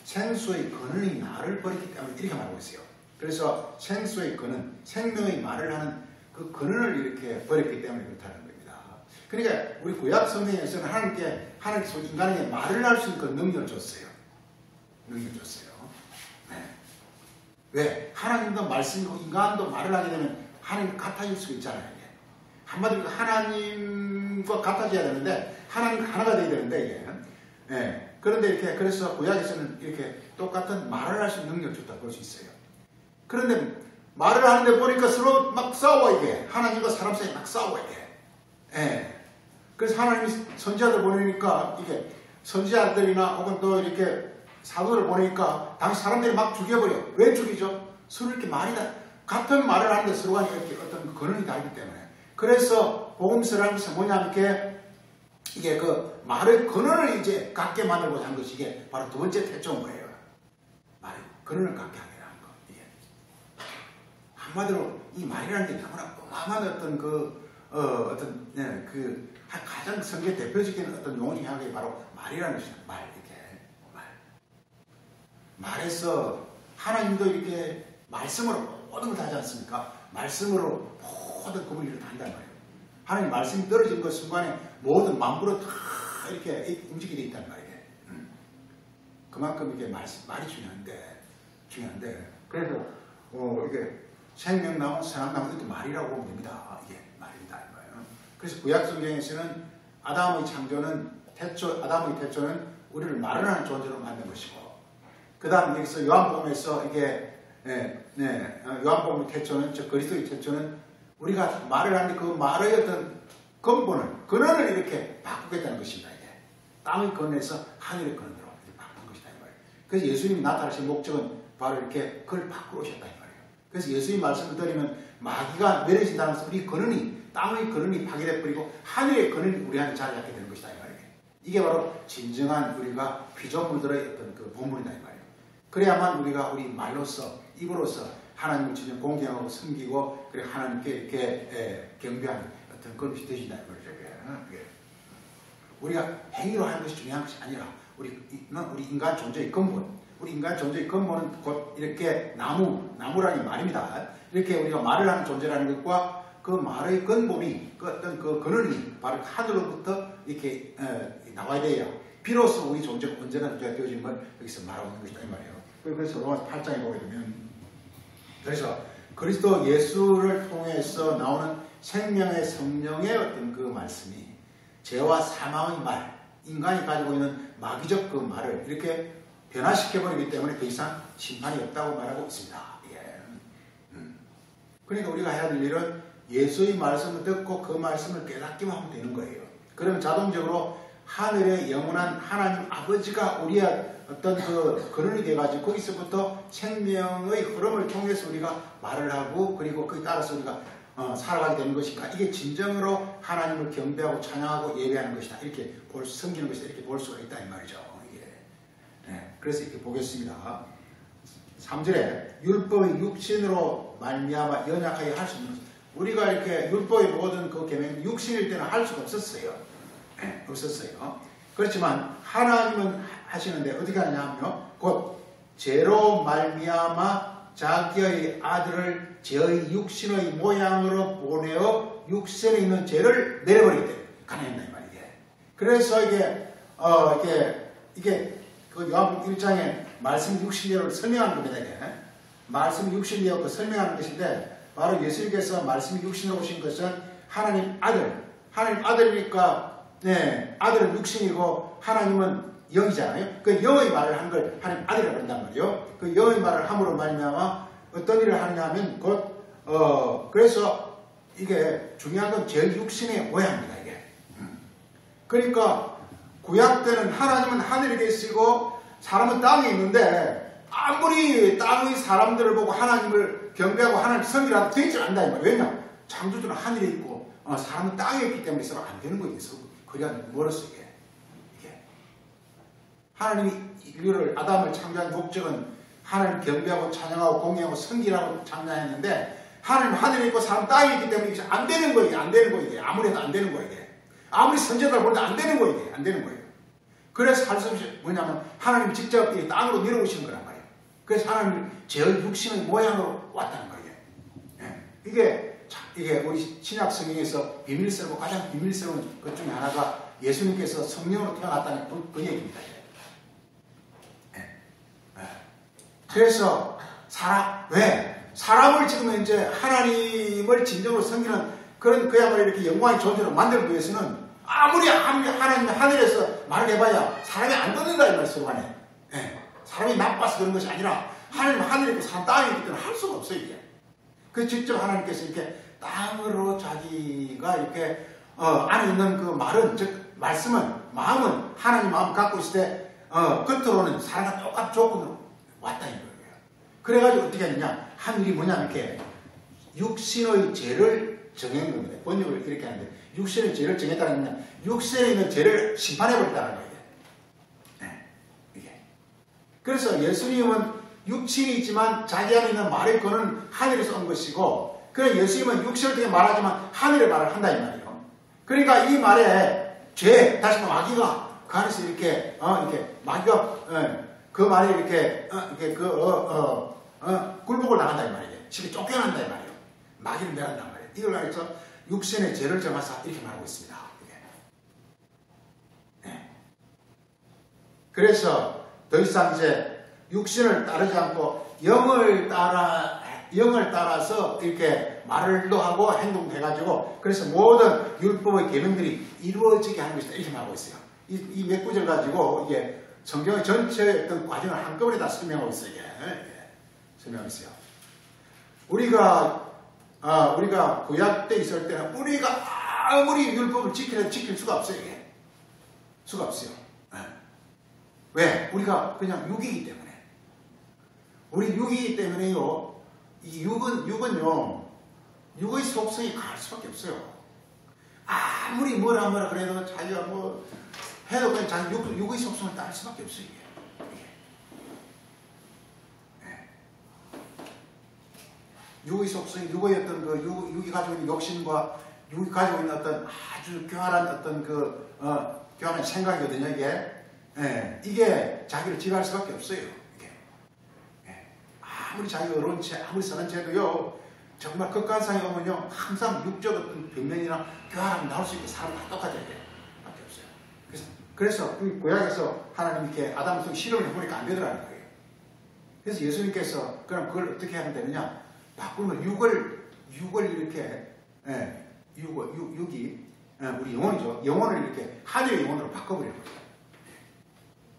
생수의 근원이 나를 버렸기 때문에 이렇게 말하고 있어요. 그래서 생수의 근원, 생명의 말을 하는 그 근원을 이렇게 버렸기 때문에 그렇다는 겁니다. 그러니까 우리 구약 성경에서는 하나님께서 인간에게 말을 할 수 있는 그 능력을 줬어요. 능력을 줬어요. 네. 왜? 하나님도 말씀이고 인간도 말을 하게 되면 하나님 같아질 수 있잖아요. 이게. 한마디로 하나님과 같아져야 되는데 하나님과 하나가 돼야 되는데 이게. 네. 그런데 이렇게 그래서 구약에서는 이렇게 똑같은 말을 할 수 있는 능력을 줬다고 볼 수 있어요. 그런데 말을 하는데 보니까 서로 막 싸워 이게. 하나님과 사람 사이에 막 싸워 이게. 예. 그래서 하나님이 선지자들 보내니까 이게 선지자들이나 혹은 또 이렇게 사도를 보내니까 당시 사람들이 막 죽여버려. 왜 죽이죠? 서로 이렇게 같은 말을 하는데 서로가 이렇게 어떤 근원이 다르기 때문에. 그래서 복음서라는 것은 뭐냐면 이게 그 말의 근원을 이제 갖게 만들고자 하는 것이 이게 바로 두 번째 태초인 거예요. 말의 근원을 갖게 하게 하는 거. 이게. 한마디로 이 말이라는 게 너무나 어마어마한 어떤 가장 성경 대표적인 어떤 용어를 향한 게 바로 말이라는 것이다. 말, 이렇게. 말에서 하나님도 이렇게 말씀으로 모든 걸 다 하지 않습니까? 말씀으로 모든 구분을 다 한단 말이에요. 하나님 말씀이 떨어진 그 순간에 모든 만물은 다 이렇게 움직이게 돼 있단 말이에요. 그만큼 이게 말이 중요한데, 그래서, 이게 생명나무, 선악나무, 이것도 말이라고 보면 됩니다. 이게 말입니다. 이거예요. 그래서 구약성경에서는 아담의 태초는 우리를 말을 하는 존재로 만든 것이고, 그 다음 여기서 요한복음에서 이게, 요한복음의 태초는, 즉 그리스도의 태초는 우리가 말을 하는데 그 말의 어떤 근원을 이렇게 바꾸겠다는 것입니다. 이게. 땅의 근원에서 하늘의 근원으로 바꾼 것이다. 이 말이에요. 그래서 예수님이 나타나신 목적은 바로 이렇게 그걸 바꾸어 오셨다. 이 말이에요. 그래서 예수님 말씀을 드리면 마귀가 멸해진다는 것은 우리 근원이, 땅의 근원이 파괴돼버리고 하늘의 근원이 우리 안에 자리 잡게 되는 것이다. 이 말이에요. 이게 바로 진정한 우리가 피조물들의 어떤 그 본물이다. 이 말이에요. 그래야만 우리가 우리 말로서, 입으로서 하나님을 진정 공경하고 섬기고, 그래 하나님께 이렇게 경배하는 어떤 그런 것이 되신다. 이 말이죠. 우리가 행위로 하는 것이 중요한 것이 아니라, 우리 인간 존재의 근본, 우리 인간 존재의 근본은 곧 이렇게 나무라는 말입니다. 이렇게 우리가 말을 하는 존재라는 것과 그 말의 근본이, 그 어떤 그 근원이 바로 하늘로부터 이렇게 나와야 돼야 비로소 우리 존재가 언제나 되어진 걸 여기서 말하고 있는 것이다. 이 말이에요. 그래서 로마서 8장에 보게 되면, 그래서 그리스도 예수를 통해서 나오는 생명의 성령의 어떤 그 말씀이 죄와 사망의 말, 인간이 가지고 있는 마귀적 그 말을 이렇게 변화시켜버리기 때문에 더 이상 심판이 없다고 말하고 있습니다. 예. 그러니까 우리가 해야 될 일은 예수의 말씀을 듣고 그 말씀을 깨닫기만 하면 되는 거예요. 그러면 자동적으로 하늘의 영원한 하나님 아버지가 우리의 어떤 그 근원이 돼가지고 거기서부터 생명의 흐름을 통해서 우리가 말을 하고, 그리고 거기에 따라서 우리가 살아가게 되는 것이니까 이게 진정으로 하나님을 경배하고 찬양하고 예배하는 것이다. 이렇게 섬기는 것이다. 이렇게 볼 수가 있다. 이 말이죠. 네, 그래서 이렇게 보겠습니다. 3절에 율법의 육신으로 말미암아 연약하게 할 수 없는 것. 우리가 이렇게 율법의 모든 그 계명 육신일 때는 할 수가 없었어요. 네, 없었어요. 그렇지만 하나님은 하시는데 어떻게 하냐면요, 곧 죄로 말미암아 자기의 아들을 죄의 육신의 모양으로 보내어 육신에 있는 죄를 내려버리게 돼요. 가능했나 이 말이에요. 그래서 이게 그 요한복음 1장에 말씀 육신이라고 설명하는 겁니다. 이게. 말씀 육신이라고 설명하는 것인데, 바로 예수님께서 말씀이 육신으로 오신 것은 하나님 아들이니까, 네, 아들은 육신이고 하나님은 영이잖아요. 그 영의 말을 한 걸 하나님 아들이라고 한단 말이에요. 그 영의 말을 함으로 말미암아 어떤 일을 하느냐면 그래서 이게 중요한 건 제 육신의 모양입니다. 이게. 그러니까 구약 때는 하나님은 하늘에 계시고 사람은 땅에 있는데, 아무리 땅의 사람들을 보고 하나님을 경배하고 하나님 섬기라도 되지 않는다. 이 말이에요. 왜냐? 창조주는 하늘에 있고 사람은 땅에 있기 때문에 서로 안 되는 거예요. 그래야 멀었어 이게. 하나님이 인류를, 아담을 창조한 목적은 하나님 경배하고 찬양하고 공경하고 섬기라고 창조했는데, 하나님 하늘에 있고 사람 땅에 있기 때문에 이게 안 되는 거예요. 안 되는 거예요. 아무리 해도 안 되는 거예요. 아무리 선지자들 보는데 안 되는 거예요. 안 되는 거예요. 그래서 할 수 없이 뭐냐면 하나님 직접 이 땅으로 내려오시는 거란 말이에요. 그래서 하나님 제의 육신의 모양으로 왔다는 거예요. 이게 우리 신약 성경에서 비밀스럽고 가장 비밀스러운 것 중에 하나가 예수님께서 성령으로 태어났다는 그 얘기입니다. 그래서 사람을 지금 이제 하나님을 진정으로 섬기는 그런 그야말로 이렇게 영광의 존재로 만들기 위해서는 아무리 하나님이 하늘에서 말을 해봐야 사람이 안 듣는다 이 말이에요. 사람이 나빠서 그런 것이 아니라 하나님 하늘에 있고 사람 땅에 있기 때문에 할 수가 없어요. 이게. 그 직접 하나님께서 이렇게 땅으로 자기가 이렇게 안에 있는 그 말은 즉 말씀은 마음은 하나님 마음 갖고 있을 때 겉으로는 사람과 똑같은 조건으로 왔다는 거예요. 그래가지고 어떻게 했느냐 하늘이 뭐냐면 이렇게 육신의 죄를 정한 겁니다. 번역을 이렇게 하는데 육신의 죄를 정했다는 건 육신에 있는 죄를 심판해버렸다는 거예요. 이게. 그래서 예수님은 육신이지만 자기 안에 있는 말의 권은 하늘에서 온 것이고 그래서 예수님은 육신을 통해 말하지만 하늘의 말을 한다 이 말이에요. 그러니까 이 말에 죄, 다시 말해 마귀가 그 안에서 이렇게 마귀가 그 말에 이렇게 굴복을 나간다 이 말이에요. 쉽게 쫓겨난다 이 말이에요. 마귀를 매간다 이 말이에요. 이걸 가르쳐 육신의 죄를 정하사 이렇게 말하고 있습니다. 그래서 더 이상 이제 육신을 따르지 않고 영을 따라서 이렇게 말을도 하고 행동도 해가지고 그래서 모든 율법의 계명들이 이루어지게 하는 것이다 이렇게 말하고 있어요. 이 몇 구절 가지고 이게 성경의 전체 어떤 과정을 한꺼번에 다 설명하고 있어요. 설명하고 있어요. 우리가 구약 때 있을 때는 우리가 아무리 율법을 지킬 수가 없어요. 이게. 수가 없어요. 왜? 우리가 그냥 육이기 때문에. 우리 육이기 때문에요. 이 육은요. 육의 속성이 강할 수밖에 없어요. 아무리 뭐라 그래도 자기가 뭐 해도 그냥 자기 육의 속성을 따를 수밖에 없어요. 이게. 육의 속성이 육의 어떤 육이 가지고 있는 욕심과 육이 가지고 있는 어떤 아주 교활한 어떤 교활한 생각이거든요. 이게 자기를 지배할 수밖에 없어요. 이게. 아무리 자기가 어려운 채, 아무리 선한 채도요, 정말 극한상에 오면요, 항상 육적 어떤 변명이나 교활함이 나올 수 있게 사람은 다 똑같아야 돼. 밖에 없어요. 그래서 이 구약에서 하나님 이렇게 아담성 실험을 해보니까 안 되더라는 거예요. 그래서 예수님께서 그럼 그걸 어떻게 하면 되느냐? 바꾸면 육을 이렇게, 육이, 우리 영혼이죠. 영혼을 이렇게 하늘의 영혼으로 바꿔버리는 거예요.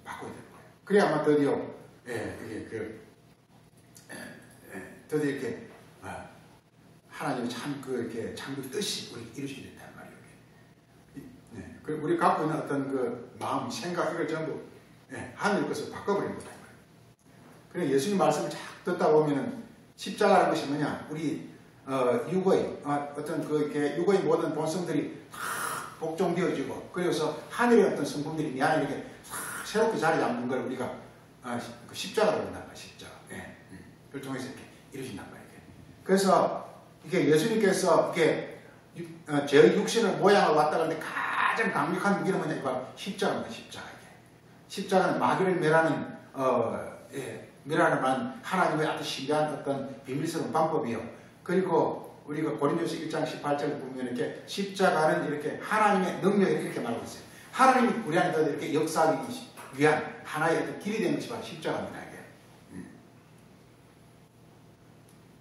바꿔야 되는 거예요. 그래야만 드디어, 드디어 이렇게, 하나님의 이렇게 창조의 뜻이 우리 이루시게 된다는 말이에요. 우리 갖고 있는 어떤 그 마음, 생각, 이걸 전부, 하늘의 것을 바꿔버리는 거다. 그래 예수님 말씀을 쫙 듣다 보면은 십자가라는 것이 뭐냐? 우리, 육의, 어떤 이렇게 육의 모든 본성들이 다 복종되어지고, 그래서 하늘의 어떤 성품들이 내 안에 이렇게 새롭게 자리 잡는 걸 우리가 그 십자가라고 한단 말이에요. 십자가. 그걸 통해서 이렇게 이루어진단 말이에요. 그래서 이게 예수님께서 이게 제 육신의 모양을 왔다 갔는데 가장 강력한 무기는 뭐냐? 이거 십자가입니다. 십자가. 십자가는 마귀를 멸하는 하나님의 아주 신비한 어떤 비밀스러운 방법이요. 그리고 우리가 고린도서 1장 18절을 보면 이렇게 십자가는 이렇게 하나님의 능력을 이렇게 말하고 있어요. 하나님이 우리 안에 이렇게 역사하기 위한 하나의 어떤 길이 되는 것이 바로 십자가입니다. 이게.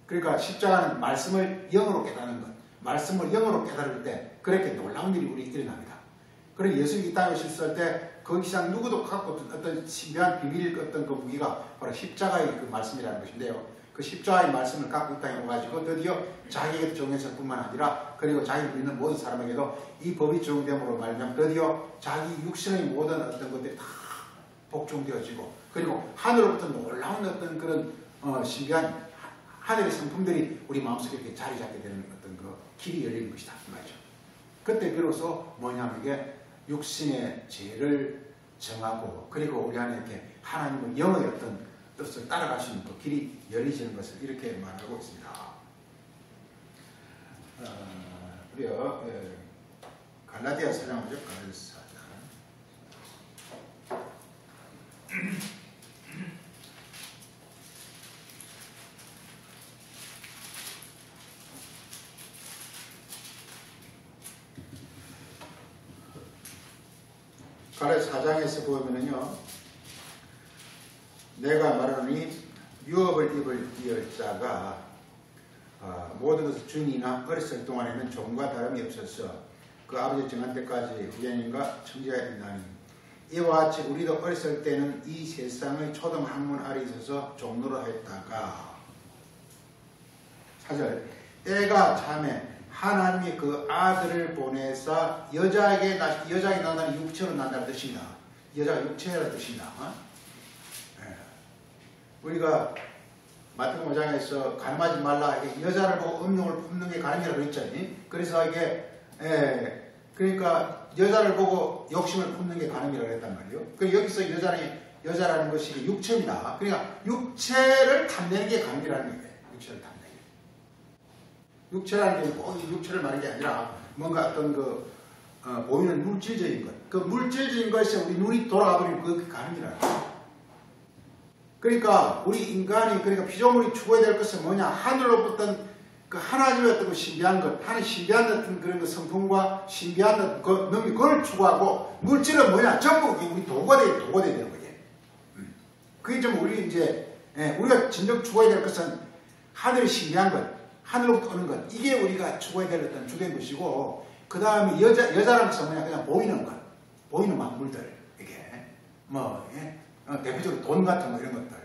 그러니까 십자가는 말씀을 영으로 깨닫는 것. 말씀을 영으로 깨달을 때 그렇게 놀라운 일이 우리 일어납니다. 그리고 예수님이 이 땅에 오셨을 때 그 이상 누구도 갖고 어떤 신비한 비밀 어떤 그 무기가 바로 십자가의 그 말씀이라는 것인데요. 그 십자가의 말씀을 갖고 이 땅에 오가지고 드디어 자기에게 적용해서 뿐만 아니라 그리고 자기를 믿는 모든 사람에게도 이 법이 적용됨으로 말하면 드디어 자기 육신의 모든 어떤 것들이 다 복종되어지고 그리고 하늘로부터 놀라운 어떤 그런 신비한 하늘의 성품들이 우리 마음속에 이렇게 자리 잡게 되는 어떤 그 길이 열리는 것이다. 그 말이죠. 그때 비로소 뭐냐면 이게 육신의 죄를 정하고 그리고 우리 안에 이렇게 하나님의 영의 어떤 뜻을 따라갈 수 있는 그 길이 열리지는 것을 이렇게 말하고 있습니다. 우리가 갈라디아 사랑하죠. 갈라디아 갈라디아 4장에서 보면은요, 내가 말하노니 유업을 입을 이 여자가 모든 것을 주인이나 어렸을 동안에는 종과 다름이 없어서 그 아버지 정한 때까지 후견인과 청지가 있나니 이와 같이 우리도 어렸을 때는 이 세상의 초등 학문 아래 있어서 종로로 했다가 4절 때가 참에 하나님이 그 아들을 보내사 여자에게 난다는 육체로 난다는 뜻이다. 여자가 육체라는 뜻이다. 우리가 마태복음 5장에서 가늠하지 말라 이게 여자를 보고 음흉을 품는 게 가늠이라고 했잖니. 그래서 이게 그러니까 여자를 보고 욕심을 품는 게 가늠이라고 했단 말이에요. 그 여기서 여자라는 것이 육체입니다. 그러니까 육체를 탐내는 게 가늠이라는 거예요. 육체를 탐내는 게. 육체라는 게 꼭 육체를 말하는 게 아니라 뭔가 어떤 보이는 물질적인 것. 그 물질적인 것에 우리 눈이 돌아가 버리면 그게 가늠이라는 거예요. 그러니까 우리 인간이 그러니까 피조물이 추구해야 될 것은 뭐냐? 하늘로부터 그 하나님의 어떤 신비한 것, 하나님 신비한 어떤 그런 성품과 신비한 그 능력, 그걸 추구하고 물질은 뭐냐? 전부 우리 도구가 되는 거지. 그게 좀 우리 이제 우리가 진정 추구해야 될 것은 하늘의 신비한 것, 하늘로부터 오는 것, 이게 우리가 추구해야 될 어떤 주된 것이고, 그 다음에 여자라는 것은 뭐냐? 그냥 보이는 것, 보이는 만물들, 이게 대표적으로 돈 같은 거 이런 것들.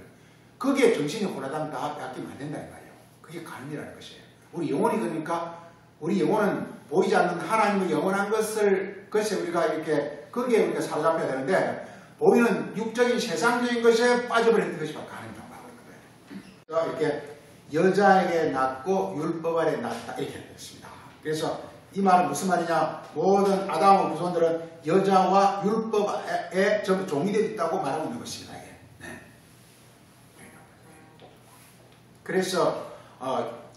그게 정신이 혼란하면 다 바뀌면 안 된다 이 말이에요. 그게 가늠이라는 것이에요. 우리 영혼이 그러니까 우리 영혼은 보이지 않는 하나님의 영원한 것을 그것에 우리가 이렇게 거기에 우리가 사로잡혀야 되는데 보이는 육적인 세상적인 것에 빠져버리는 것이 바로 가늠이라고 하고 있는 거예요. 이렇게 여자에게 낳고 율법 아래 낳았다 이렇게 되었습니다. 그래서 이 말은 무슨 말이냐? 모든 아담의 후손들은 여자와 율법에 전부 종이 되어 있다고 말하고 있는 것입니다. 네. 그래서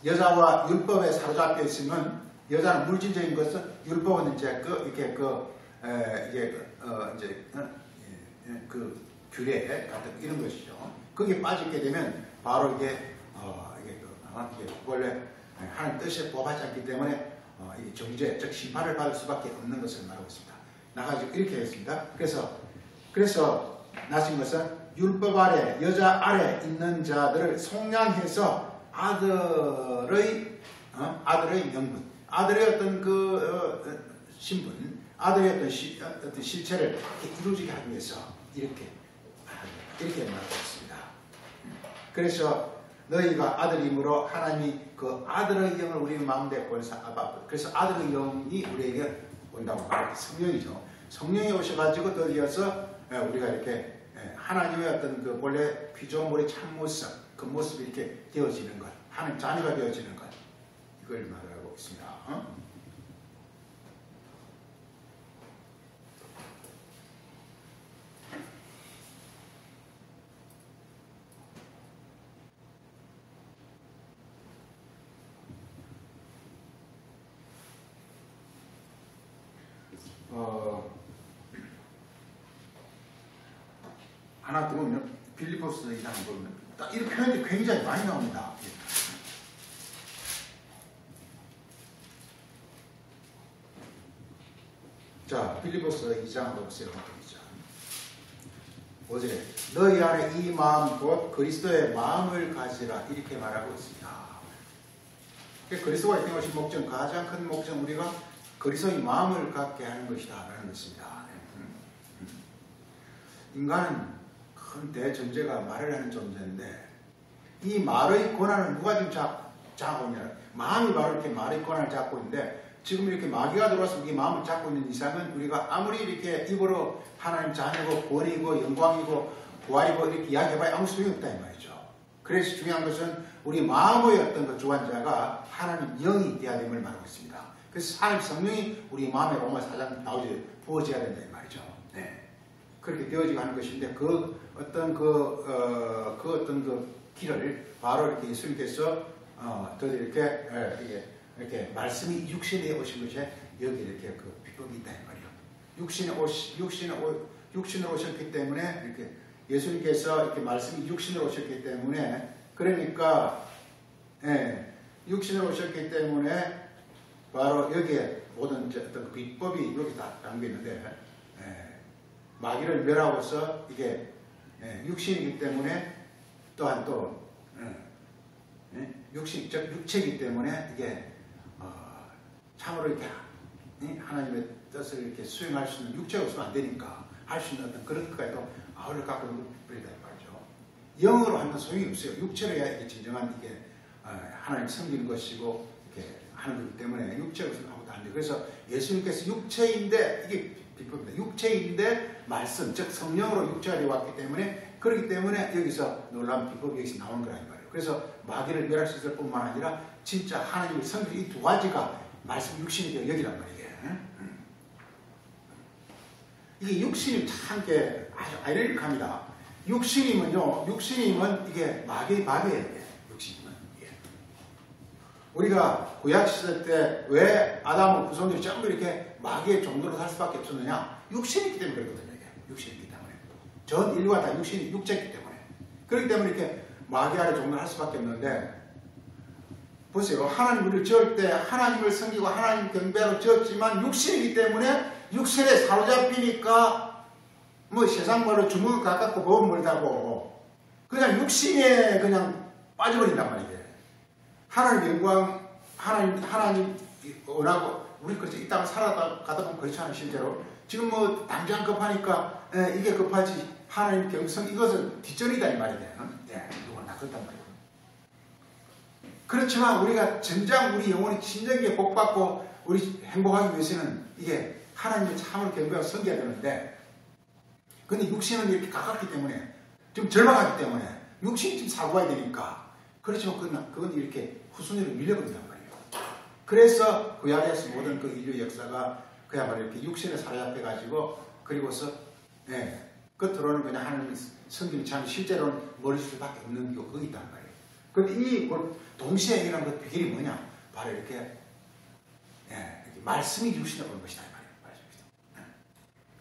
여자와 율법에 사로잡혀 있으면 여자는 물질적인 것은 율법은 이제 그 규례 같은 이런 것이죠. 거기에 빠지게 되면 바로 이게 원래 하나님 뜻에 부합하지 않기 때문에 이 정죄, 즉 심판을 받을 수밖에 없는 것을 말하고 있습니다. 나가지고 이렇게 했습니다. 그래서 나신 것은 율법 아래, 여자 아래 있는 자들을 속량해서 아들의 명분, 아들의 어떤 신분, 아들의 어떤 실체를 이렇게 이루어지게 하기 위해서 이렇게 말하고 있습니다. 그래서 너희가 아들임으로 하나님이 그 아들의 영을 우리 마음대에 권사 그래서 아들의 영이 우리에게 온다고 말해요. 성령이죠. 성령이 오셔가지고 드디어서 우리가 이렇게 하나님의 어떤 그 원래 피조물의 참모습 그 모습이 이렇게 되어지는 것, 하나님 자녀가 되어지는 것, 이걸 말하고 있습니다. 하나 더 보면 빌립보서 2장 보면 딱 이런 표현이 굉장히 많이 나옵니다. 자, 빌립보서 2장 보세요. 5절에 너희 안에 이 마음 곧 그리스도의 마음을 가지라 이렇게 말하고 있습니다. 그리스도가 이행하신 목적, 가장 큰 목적 우리가 그리스도의 마음을 갖게 하는 것이다 라는 것입니다. 인간은 큰 대존재가 말을 하는 존재인데 이 말의 권한을 누가 지금 잡고 있냐? 마음이 바로 이렇게 말의 권한을 잡고 있는데 지금 이렇게 마귀가 들어와서 우리 마음을 잡고 있는 이상은 우리가 아무리 이렇게 입으로 하나님 자녀고 권위고 영광이고 부활이고 이렇게 이야기해봐야 아무 소용이 없다 이 말이죠. 그래서 중요한 것은 우리 마음의 어떤 그 주관자가 하나님 영이 되어야 됨을 말하고 있습니다. 그래서 하나님 성령이 우리 마음에 로마 4장 나오지 부어져야 된다 이 말이죠. 네. 그렇게 되어지고 하는 것인데 그 어떤 그 길을 바로 이렇게 예수님께서 이렇게 말씀이 육신에 오신 것이 여기 이렇게 그 비법이 있다 이 말이에요. 육신으로 오셨기 때문에 이렇게 예수님께서 이렇게 말씀이 육신으로 오셨기 때문에 그러니까 육신으로 오셨기 때문에 바로 여기에 모든 어떤 비법이 여기 다 담겨 있는데 마귀를 멸하고서 이게 육신이기 때문에 또한 또 육신 즉 육체이기 때문에 이게 참으로 이렇게 하나님의 뜻을 이렇게 수행할 수 있는 육체가 없으면 안 되니까 할 수 있는 어떤 그런 것까지도 아우를 갖고 있는 분이다 말이죠. 영으로 하면 소용이 없어요. 육체로 해야 이게 진정한 이게 하나님 섬기는 것이고 이렇게 하는 거기 때문에 육체가 없으면 아무것도 안 돼요. 그래서 예수님께서 육체인데 이게 비법입니다. 육체인데 말씀 즉 성령으로 육체가 되어 왔기 때문에 그렇기 때문에 여기서 놀라운 비법이 여기서 나오는 거란 말이에요. 그래서 마귀를 멸할 수 있을 뿐만 아니라 진짜 하나님을 섬기는 이 두 가지가 말씀 육신이 되어 여기란 말이에요. 이게 육신이 참 게 아주 아이러니합니다. 육신이면 이게 마귀의 밥이에요. 육신이면. 우리가 구약 시대 때 왜 아담과 후손들이 전부 이렇게 마귀의 종도로 살 수밖에 없었느냐? 육신이기 때문에 그렇거든요. 이게. 육신이기 때문에. 전 인류가 다 육신이 육체이기 때문에. 그렇기 때문에 이렇게 마귀 아래 종도를 할 수밖에 없는데 보세요. 하나님 우리를 지을 때 하나님을 섬기고 하나님 경배하러 지었지만 육신이기 때문에 육신에 사로잡히니까 뭐 세상 말로 주먹을 가깝고 법은 멀다고 그냥 육신에 그냥 빠져버린단 말이에요. 하나님 영광 하나님 원하고 우리 그렇죠. 이 땅을 살아가다 보면 그렇잖아요. 실제로 지금 뭐 당장 급하니까 이게 급하지 하나님 경성 이것은 뒷전이다 이 말이에요. 누구나 그렇단 말이에요. 그렇지만 우리가 전장 우리 영혼이 진정하게 복받고 우리 행복하기 위해서는 이게 하나님의 참으로 경배하고 섬겨야 되는데 근데 육신은 이렇게 가깝기 때문에 좀 절망하기 때문에 육신이 좀 사고해야 되니까 그렇지만 그건 이렇게 후순위로 밀려버린단 말이에요. 그래서 구약에서 모든 그 인류 역사가 그야말로 이렇게 육신에 사로잡혀가지고 그리고서 겉으로는 그냥 하나님의 섬기는 참 실제로는 머릿수밖에 없는 게 거기 있단 말이에요. 그런데 이 동시에 일어난 그 비결이 뭐냐? 바로 이렇게 말씀이 육신에 오는 것이다. 이 말이에요.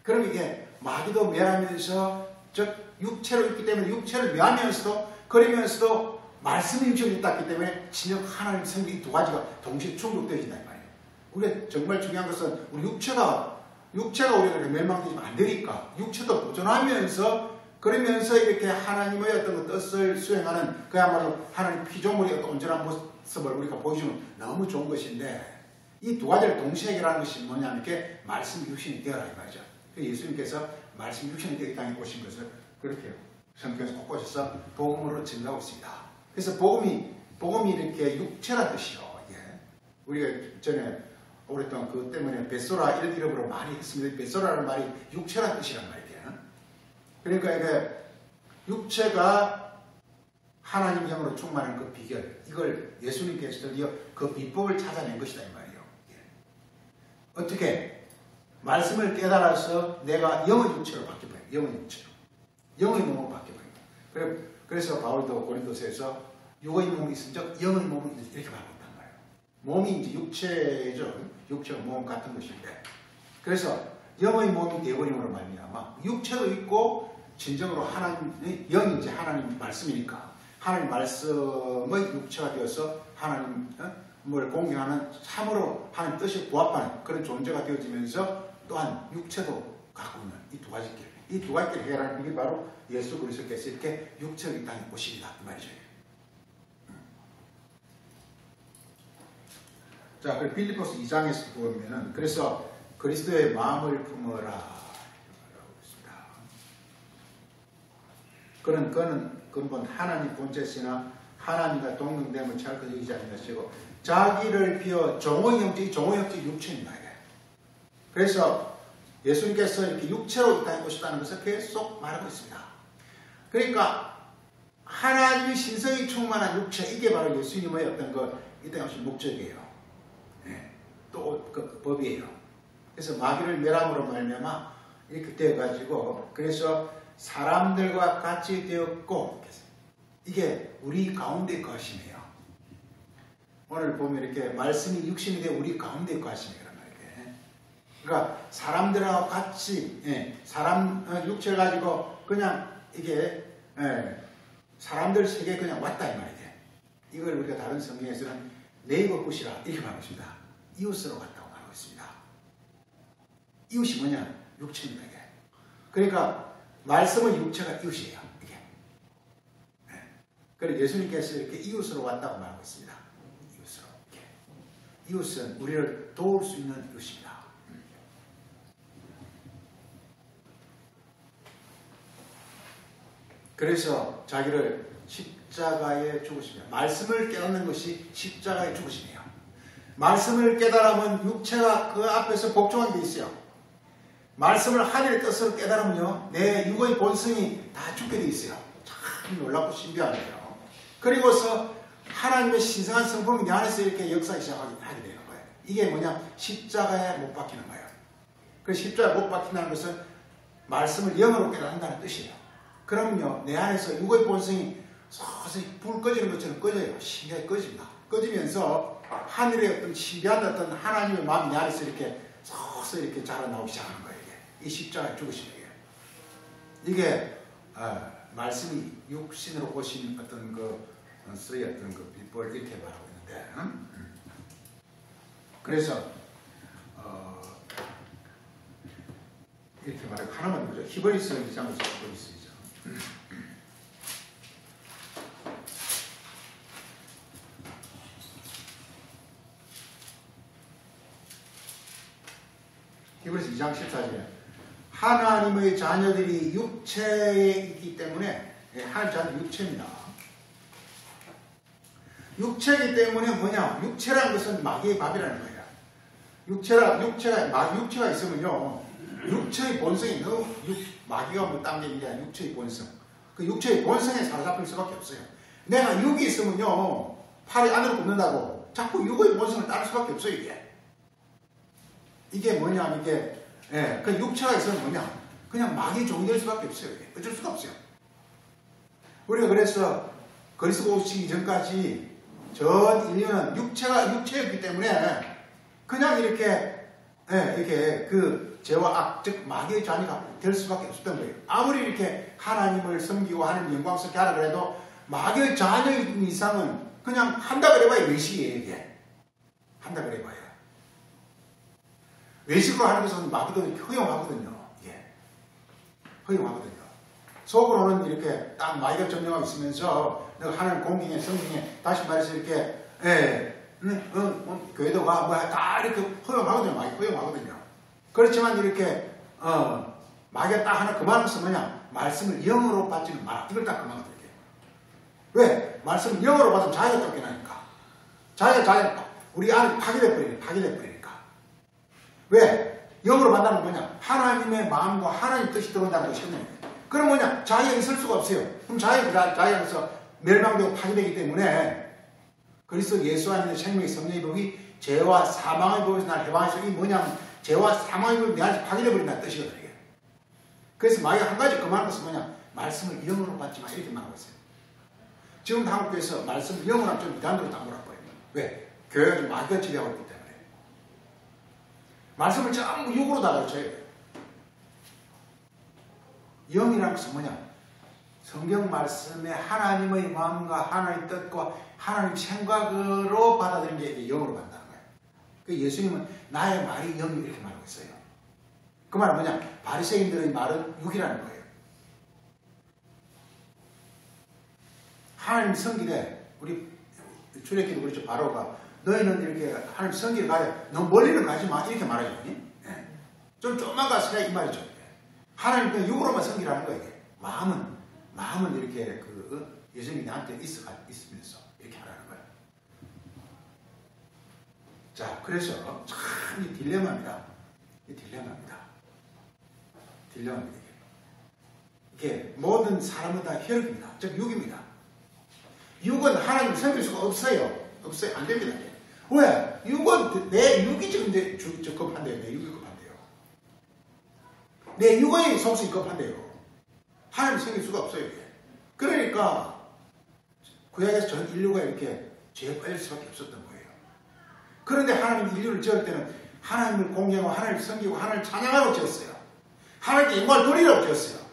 그럼 이게 마귀도 멸하면서 즉 육체로 있기 때문에 육체를 멸하면서도 그러면서도 말씀이 육체로 있기 때문에 진정 하나님 성경 이 두 가지가 동시에 충족되어진다. 이 말이에요. 우리가 정말 중요한 것은 우리 육체가 우리가 멸망되지면 안 되니까 육체도 보존하면서 그러면서 이렇게 하나님의 어떤 뜻을 수행하는 그야말로 하나님 피조물의 어떤 온전한 모습을 우리가 보여주면 너무 좋은 것인데 이 두 가지를 동시에 해결하는 것이 뭐냐면 이렇게 말씀 육신이 되어라 이 말이죠. 예수님께서 말씀 육신이 되어 이 땅에 오신 것을 그렇게 성경에서 꼭 오셔서 복음으로 증가하고 있습니다. 그래서 복음이 이렇게 육체란 뜻이요. 우리가 전에 오랫동안 그것 때문에 벳소라 이름으로 많이 했습니다. 벳소라는 말이 육체란 뜻이란 말이에요. 그러니까 이게 육체가 하나님 영으로 충만한 그 비결, 이걸 예수님께서 드디어 그 비법을 찾아낸 것이다 이 말이에요. 어떻게? 말씀을 깨달아서 내가 영의 육체로 바뀌어버려요. 영의 육체로. 영의 몸으로 바뀌어버려요. 그래서 바울도 고린도서에서 육의 몸이 있은 적 영의 몸이 이렇게 바꾼단 말이에요. 몸이 이제 육체죠. 육체와 몸 같은 것인데 그래서 영의 몸이 되어버림으로 말미암아 육체도 있고 진정으로 하나님의 영이 이제 하나님 말씀이니까 하나님 말씀의 육체가 되어서 하나님을 공경하는 참으로 하나님 뜻이 부합하는 그런 존재가 되어지면서 또한 육체도 갖고 있는 이 두 가지 길. 이 두 가지 길을 해결하는 게 바로 예수 그리스도께서 이렇게 육체의 땅에 오시리다 이 말이죠. 자, 그리고 빌립보서 2장에서 보면은 그래서 그리스도의 마음을 품어라. 그는 근본 하나님 본체시나 하나님과 동등됨을 잘 여기지 않는 것이고 자기를 비워 종의 형제 육체입니다. 그래서 예수님께서 이렇게 육체로 이 땅에 오셨다는 것을 계속 말하고 있습니다. 그러니까 하나님의 신성이 충만한 육체 이게 바로 예수님의 어떤 이 땅에 오신 목적이에요. 또 그 법이에요. 그래서 마귀를 멸함으로 말미암아 이렇게 되어가지고 그래서 사람들과 같이 되었고 이게 우리 가운데 거하심이에요. 오늘 보면 이렇게 말씀이 육신이 되어 우리 가운데 거하심이란 말이에요. 그러니까 사람들하고 같이 사람 육체를 가지고 그냥 이게 사람들 세계에 그냥 왔다 이 말이에요. 이걸 우리가 다른 성경에서는 네이버 굿이라 이렇게 말하고 있습니다. 이웃으로 갔다고 말하고 있습니다. 이웃이 뭐냐? 육체입니다. 이게. 그러니까 말씀은 육체가 이웃이에요. 이게. 그래서 예수님께서 이렇게 이웃으로 왔다고 말하고 있습니다. 이웃으로. 이렇게. 이웃은 우리를 도울 수 있는 이웃입니다. 그래서 자기를 십자가에 죽으시며 말씀을 깨닫는 것이 십자가에 죽으시네요. 말씀을 깨달으면 육체가 그 앞에서 복종한 게 있어요. 말씀을 하늘의 뜻으로 깨달으면요 내 육의 본성이 다 죽게 돼 있어요. 참 놀랍고 신비하네요. 그리고서 하나님의 신성한 성품이 내 안에서 이렇게 역사하기 시작하게 되는 거예요. 이게 뭐냐? 십자가에 못 박히는 거예요. 그 십자가에 못 박힌다는 것은 말씀을 영으로 깨닫는다는 뜻이에요. 그러면요 내 안에서 육의 본성이 서서히 불 꺼지는 것처럼 꺼져요. 신비하게 꺼집니다. 꺼지면서 하늘의 어떤 신비한 어떤 하나님의 마음이 내 안에서 이렇게 서서히 이렇게 자라나오기 시작하는 거예요. 이 십자가에 죽으신 거예요. 이게 말씀이 육신으로 오신 어떤 그 쓰의 어떤 그 빛을 이렇게 말하고 있는데 그래서 이렇게 말하고 하나만 보죠. 히브리서 2장을 보고 있습니다. 히브리서 2장 14절에 하나님의 자녀들이 육체에 있기 때문에 하나님 자녀 육체입니다. 육체이기 때문에 뭐냐? 육체라는 것은 마귀의 밥이라는 거예요. 육체가 있으면요 육체의 본성이 너무 마귀가 뭐 딴 게 아니라 육체의 본성. 그 육체의 본성에 사로잡힐 수밖에 없어요. 내가 육이 있으면요 팔이 안으로 굽는다고 자꾸 육의 본성을 따를 수밖에 없어요. 이게 뭐냐? 그 육체가 있으면 뭐냐? 그냥 마귀의 종이 될 수밖에 없어요. 어쩔 수가 없어요. 우리가 그래서 그리스도 오시기 전까지 전 인류는 육체였기 때문에 그냥 이렇게 그 죄와 악, 즉 마귀의 자녀가 될 수밖에 없었던 거예요. 아무리 이렇게 하나님을 섬기고 하나님 영광스럽게 하라 그래도 마귀의 자녀인 이상은 그냥 한다 그래봐야 외식이에요. 이게 한다 그래봐야 외식으로 하는 것은 마귀도 허용하거든요. 허용하거든요. 속으로는 이렇게 딱 마귀가 점령하고 있으면서 내가 하나님 공경에 성경에 다시 말해서 이렇게 교회도 가 다 이렇게 허용하거든요. 마귀 허용하거든요. 그렇지만 이렇게 마귀가 딱 하나 그만해서 뭐냐? 말씀을 영으로 받지는 마라. 이걸 딱 그만하거든요. 왜? 말씀을 영으로 받으면 자기가 쫓겨나니까. 자기가 우리 안에 파괴돼 버리니까. 왜? 영으로 받는 건 뭐냐? 하나님의 마음과 하나님의 뜻이 들어온다는 것이거든요. 그럼 뭐냐? 자기가 있을 수가 없어요. 그럼 자기가서 멸망되고 파괴되기 때문에 그리스도 예수 안에 생명의 성령의 법이 죄와 사망의 법에서 날 해방해서 이 뭐냐면 죄와 사망의 법이 내 안에서 파괴되어 버린다는 뜻이거든요. 그래서 마귀가 한 가지 그만한 것은 뭐냐? 말씀을 영으로 받지 마. 이렇게 말하고 있어요. 지금 한국에서 말씀을 영으로 하면 좀 이단으로 담으라고 거예요. 왜? 교회가 좀 마귀가 지배하고 있기 때문에. 말씀을 전부 육으로 다 가르쳐야 돼요. 영이라는 것은 뭐냐? 성경 말씀에 하나님의 마음과 하나님의 뜻과 하나님의 생각으로 받아들이는 게 영으로 간다는 거예요. 그 예수님은 나의 말이 영이 이렇게 말하고 있어요. 그 말은 뭐냐? 바리새인들의 말은 육이라는 거예요. 하나님 섬기되 우리 출애굽기도 그렇죠. 바로가 너희는 이렇게 하나님 섬기를 가려 너무 멀리는 가지 마 이렇게 말하죠. 좀 조금만 가서 이 말이죠. 하나님 그냥 육으로만 섬기라는 거예요. 마음은 이렇게 예수님이 나한테 있으면서 이렇게 하라는 거예요. 자, 그래서 참 이 딜레마입니다. 이게 모든 사람은 다 혈육입니다. 즉 육입니다. 육은 하나님을 섬길 수가 없어요. 안 됩니다. 왜? 육은 내 육이 지금 급한데요. 내 육이 급한데요. 내 육의 속성이 급한데요. 하나님을 섬길 수가 없어요. 그러니까 구약에서 전 인류가 이렇게 죄에 빠질 수밖에 없었던 거예요. 그런데 하나님이 인류를 지을 때는 하나님을 공경하고 하나님을 섬기고 하나님을 찬양하고 지었어요. 하나님께 영광을 돌리라고 지었어요.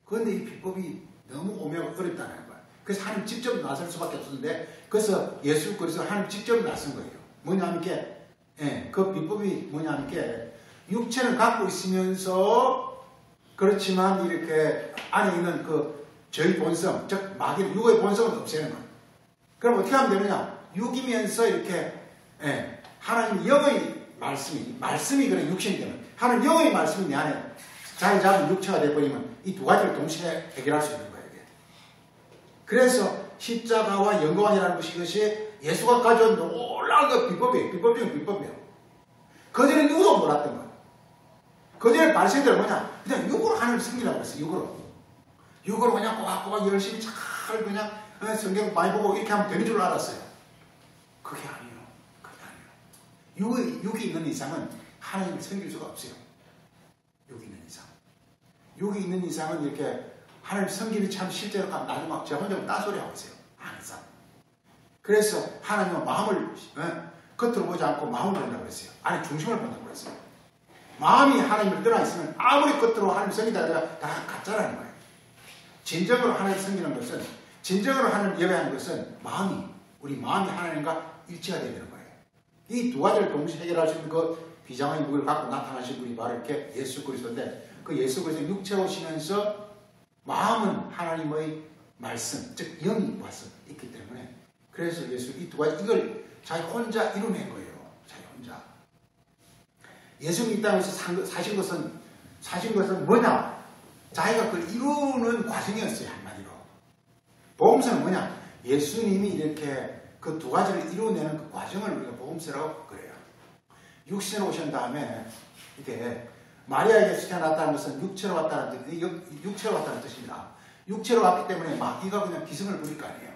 그런데 이 비법이 너무 오묘하고 어렵다는 거야. 그래서 하나님 직접 나설 수밖에 없었는데, 그래서 예수 그리스도 하나님 직접 나선 거예요. 뭐냐면 그 비법이 뭐냐면 육체는 갖고 있으면서 그렇지만 이렇게 안에 있는 그 저희 본성, 즉 마귀 육의 본성을 없애는 거예요. 그럼 어떻게 하면 되느냐? 육이면서 이렇게 하나님 영의 말씀이 그런 육신이 되면, 하나님 영의 말씀이 내 안에 자리 잡은 육체가 되어버리면 이 두 가지를 동시에 해결할 수 있는 거예요. 이게. 그래서 십자가와 영광이라는 것이, 이것이 예수가 가져온 놀라운 그 비법이에요. 비법 중에 비법이에요. 그전에 누구도 몰랐던 거예요. 그전에 바리새인들은 뭐냐? 그냥 육으로 하나님을 섬기라고 했어요. 육으로 그냥 꼬박꼬박 열심히 잘 그냥 성경 많이 보고 이렇게 하면 되는 줄 알았어요. 그게 아니에요. 육이 있는 이상은 하나님을 섬길 수가 없어요. 육이 있는 이상. 육이 있는 이상은 이렇게 하나님 섬기는 참 실제로 나중에 막 제가 혼자 딴소리 하고 있어요. 항상. 그래서 하나님은 마음을 겉으로 보지 않고 마음을 본다고 했어요. 안에 중심을 본다고 했어요. 마음이 하나님을 떠나 있으면 아무리 겉으로 하나님 섬긴다 해도 다 가짜라는 거예요. 진정으로 하나님 섬기는 것은, 진정으로 하나님 예배하는 것은 우리 마음이 하나님과 일치가 되는 거예요. 이 두 가지를 동시에 해결할 수 있는 그 비장의 무기를 갖고 나타나신 분이 바로 이렇게 예수 그리스도인데, 그 예수 그리스도 육체 오시면서 마음은 하나님의 말씀, 즉 영이 와서 있기 때문에, 그래서 예수 이 두 가지, 이걸 자기 혼자 이뤄낸 거예요. 자기 혼자. 예수님 이 땅에서 사신 것은 뭐냐? 자기가 그걸 이루는 과정이었어요. 한마디로. 복음서는 뭐냐? 예수님이 이렇게 그 두 가지를 이루어내는 그 과정을 우리가 복음서라고 그래요. 육신으로 오신 다음에 이게 마리아에게 태어났다는 것은 육체로 왔다는 뜻입니다. 육체로 왔기 때문에 마귀가 그냥 기승을 부릴 거 아니에요.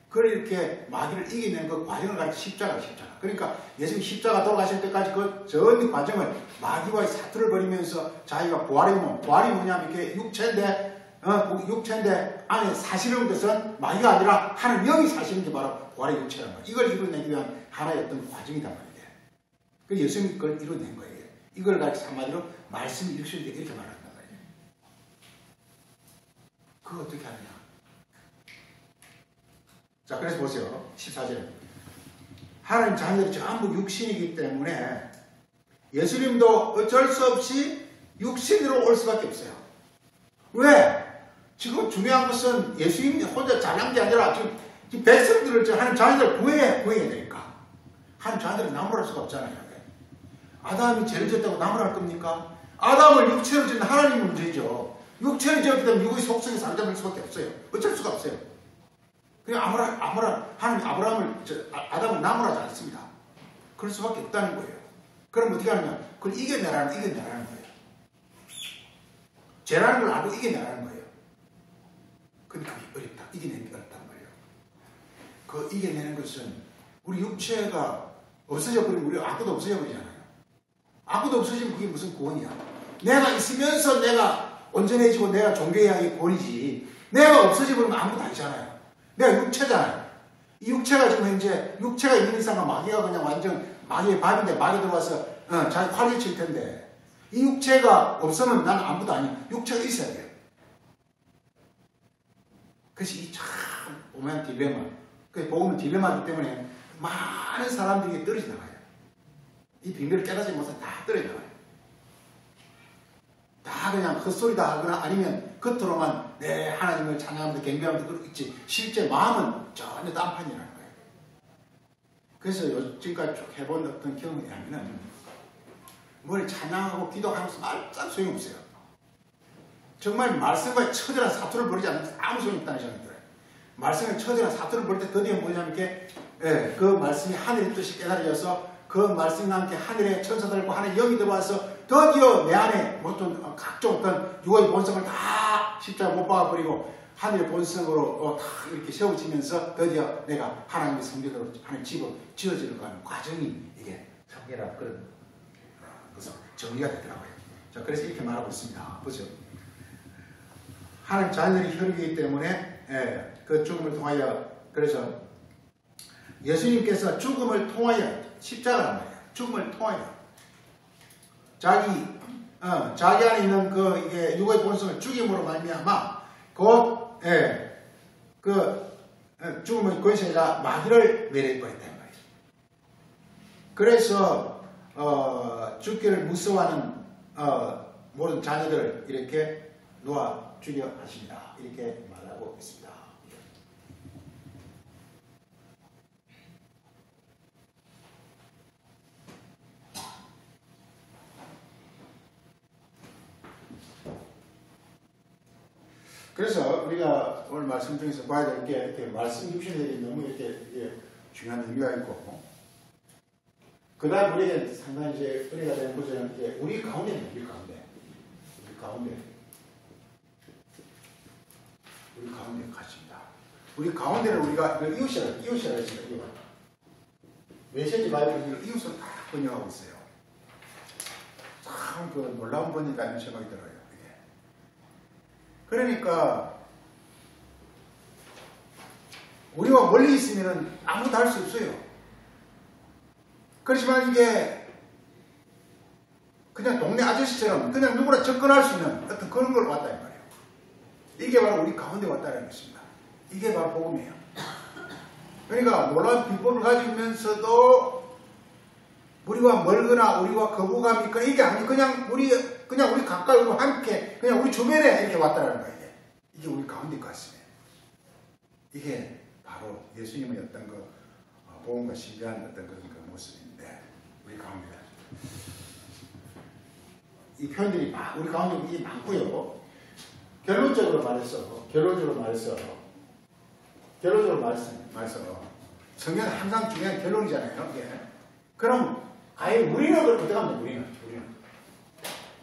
그걸 이렇게 마귀를 이겨내는 그 과정을 가리켜 십자가. 그러니까 예수님 십자가 돌아가실 때까지 그 전 과정을 마귀와의 사투를 벌이면서 자기가 부활이 뭐냐면 이렇게 육체인데 안에 사시는 것은 마귀가 아니라 하나님 영이 사시는 게 바로 부활의 육체란 말이에요. 이걸 이루어내기 위한 하나의 어떤 과정이란 말이에요. 그래서 예수님이 그걸 이루어낸 거예요. 이걸 가지고 한마디로 말씀이 육신이 되게 이렇게 말한단 말이에요. 그거 어떻게 하느냐? 자, 그래서 보세요. 14절에. 하나님 자녀들이 전부 육신이기 때문에 예수님도 어쩔 수 없이 육신으로 올 수밖에 없어요. 왜? 지금 중요한 것은 예수님이 혼자 잘한 게 아니라 지금 백성들을, 하나님 자녀들을 구해야 되니까. 하나님 자녀들이 나무랄 수가 없잖아요. 아담이 죄를 지었다고 나무랄 겁니까? 아담을 육체로 지은 하나님 문제죠. 육체를 지었기 때문에 육의 속성이 상대될 수밖에 없어요. 어쩔 수가 없어요. 그냥 하나님 아담을 나무라지 않습니다. 그럴 수밖에 없다는 거예요. 그럼 어떻게 하느냐? 그걸 이겨내라는 거예요. 죄라는 걸 알고 이겨내라는 거예요. 근데 그게 어렵다. 이겨내는 게 어렵단 말이에요. 그 이겨내는 것은 우리 육체가 없어져 버리면 우리 아무도 없어져 버리잖아요. 아무도 없어지면 그게 무슨 구원이야? 내가 있으면서 내가 온전해지고 내가 존귀해야 하는 게 구원이지. 내가 없어져 버리면 아무것도 아니잖아요. 내가 육체잖아요. 이 육체가 지금 현재 육체가 있는 이상은 마귀가 그냥 완전 마귀의 밥인데 마귀 들어와서 자기 화를 칠 텐데, 이 육체가 없으면 나는 아무것도 아니야. 육체가 있어야 돼요. 그래서 이 참 오면 딜레마. 그 복음은 딜레마이기 때문에 많은 사람들이 떨어져 나가요. 이 비밀을 깨닫지 못해서 다 떨어져 나가요. 다 그냥 헛소리 다 하거나 아니면 겉으로만 내 하나님을 찬양하면서 경배하면서 그러고 있지, 실제 마음은 전혀 딴판이라는 거예요. 그래서 지금까지 쭉 해본 어떤 경험이 하면은 뭘 찬양하고 기도하면서 말짱 소용없어요. 정말 말씀과 처절한 사투를 벌이지 않으면 아무 소용이 없다는 생각이 들어요. 말씀과 처절한 사투를 벌일 때 드디어 뭐냐면 이렇게 그 말씀이 하늘의 뜻이 깨달아져서 그 말씀과 함께 하늘의 천사들과 하늘의 영이 들어와서 드디어 내 안에 어떤 각종 어떤 육의 본성을 다 십자가 못 박아버리고 하늘의 본성으로 다 이렇게 세워지면서 드디어 내가 하나님의 성전으로 하나님 집을 지어지려고 하는 과정이 이게 성계라 그런 것은 정리가 되더라고요. 자, 그래서 이렇게 말하고 있습니다. 보죠. 하나님 자녀들이 혈육이기 때문에 그 죽음을 통하여, 그래서 예수님께서 죽음을 통하여, 십자가란 말이에요. 죽음을 통하여 자기 자기 안에 있는 그 이게 육의 본성을 죽임으로 말미암아 곧 죽음의 권세가 마귀를 멸해버렸단 말이에요. 그래서 죽기를 무서워하는 모든 자녀들을 이렇게 놓아 죽여 하십니다. 이렇게 말하고 있습니다. 그래서 우리가 오늘 말씀 중에서 봐야 될 게 이렇게 말씀 육신들이 너무 이렇게 중요한 의미가 있고, 그 다음 우리에게 상당히 이제 은혜가 되는 것은 이제 우리 가운데입니다. 우리 가운데 같습니다. 우리 가운데를 우리가 이웃이라 했습니다. 메시지 바이블 이웃을 다 번역하고 있어요. 참 그 놀라운 번역이 아닌 생각이 들어요. 그러니까 우리가 멀리 있으면 아무도 할 수 없어요. 그렇지만 이게 그냥 동네 아저씨처럼 그냥 누구나 접근할 수 있는 어떤 그런 걸 왔다 이 말이에요. 이게 바로 우리 가운데 왔다는 것입니다. 이게 바로 복음이에요. 그러니까 놀라운 비법을 가지면서도 우리와 멀거나 우리와 거부감이 있거나 이게 아니고 그냥 우리 가까이 우리와 함께 그냥 우리 주변에 이렇게 왔다는 거예요. 이게 우리 가운데 같습니다. 이게 바로 예수님의 어떤 그 복음과 신비한 어떤 그런 그 모습인데 우리 가운데 이 표현들이 우리 가운데 이게 많고요. 결론적으로 말해서 성경은 항상 중요한 결론이잖아요. 이게. 그럼 아예 우리는 어떻게 하면 우리는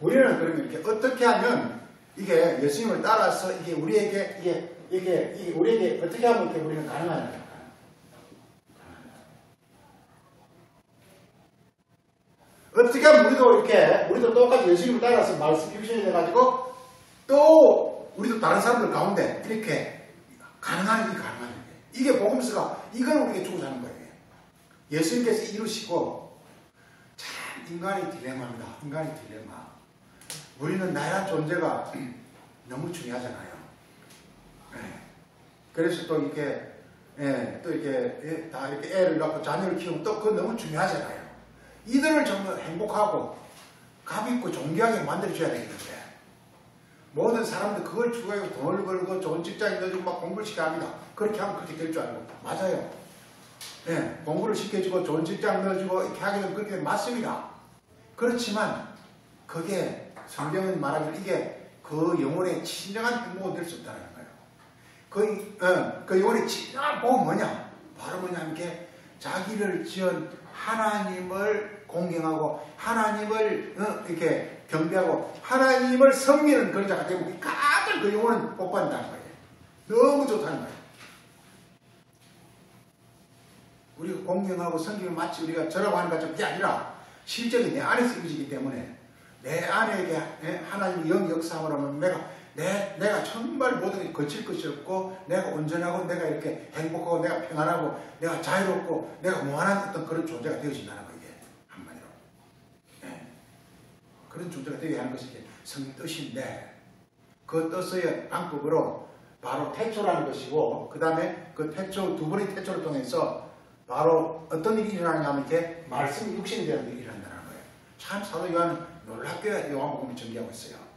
그러면 이렇게 어떻게 하면 이게 예수님을 따라서 이게 우리에게 우리에게 어떻게 하면 이렇게 우리는 가능하냐? 어떻게 하면 우리도 똑같이 예수님을 따라서 말씀 유신이 돼가지고 또 우리도 다른 사람들 가운데 이렇게 가능한 이게 복음서가 이건 우리에게 주고 사는 거예요. 예수님께서 이루시고 참 인간의 딜레마입니다. 우리는 나란 존재가 너무 중요하잖아요. 그래서 또 이렇게 다 이렇게 애를 낳고 자녀를 키우면 또 그건 너무 중요하잖아요. 이들을 정말 행복하고 값있고 존귀하게 만들어줘야 되겠는데 모든 사람들 그걸 추구하고 돈을 벌고 좋은 직장에 넣어주고 막 공부를 시켜야 합니다. 그렇게 하면 그렇게 될 줄 알고 맞아요. 공부를 시켜주고 좋은 직장 넣어주고 이렇게 하게 되면 그렇게 맞습니다. 그렇지만 그게 성경은 말하면 이게 그 영혼의 진정한 행복은 될 수 없다는 거예요. 그 영혼의 진정한 복은 뭐냐? 바로 뭐냐면 이게 자기를 지은 하나님을 공경하고 하나님을 이렇게 경배하고 하나님을 섬기는 그런 자가 되면 가장 그 영혼은 복받는다는 거예요. 너무 좋다는 거예요. 우리가 공경하고 섬기면 마치 우리가 저라고 하는 것처럼 그게 아니라 실제로 내 안에서 이루어지기 때문에 내 안에 하나님의 영 역사함을 하면 내가 정말 모든 게 거칠 것이 없고 내가 온전하고 내가 이렇게 행복하고 내가 평안하고 내가 자유롭고 내가 무한한 어떤 그런 존재가 되어진다는 거예요. 이게 한마디로. 그런 존재가 되게 하는 것이 성경 뜻인데 그 뜻의 방법으로 바로 태초라는 것이고 그 다음에 그 태초 두 번의 태초를 통해서 바로 어떤 일이 일어나냐 하면 이렇게 말씀이 육신이 되는 일이 일어난다는 거예요. 참 사도 요한은 놀랍게 요한복음을 전개하고 있어요.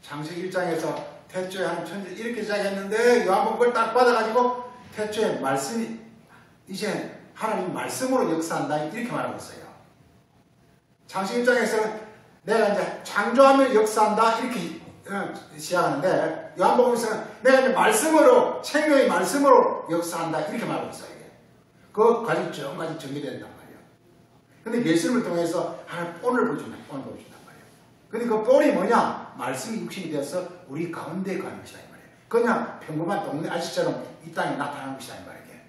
창세기 1장에서 태초에 하나님 천지 이렇게 시작했는데 요한복음을 딱 받아가지고 태초에 말씀이 이제 하나님 말씀으로 역사한다 이렇게 말하고 있어요. 창세기 1장에서는 내가 이제 창조하며 역사한다 이렇게 시작하는데 요한복음에서는 내가 이제 말씀으로 생명의 말씀으로 역사한다 이렇게 말하고 있어요. 그 과정이 전까지 전개된단 말이에요. 근데 예수님을 통해서 하나님 본을 보여준단 말이에요. 근데 그 본이 뭐냐? 말씀이 육신이 되어서 우리 가운데에 가는 것이다 이 말이에요. 그냥 평범한 동네 아저씨처럼 이 땅에 나타나는 것이다 이 말이에요.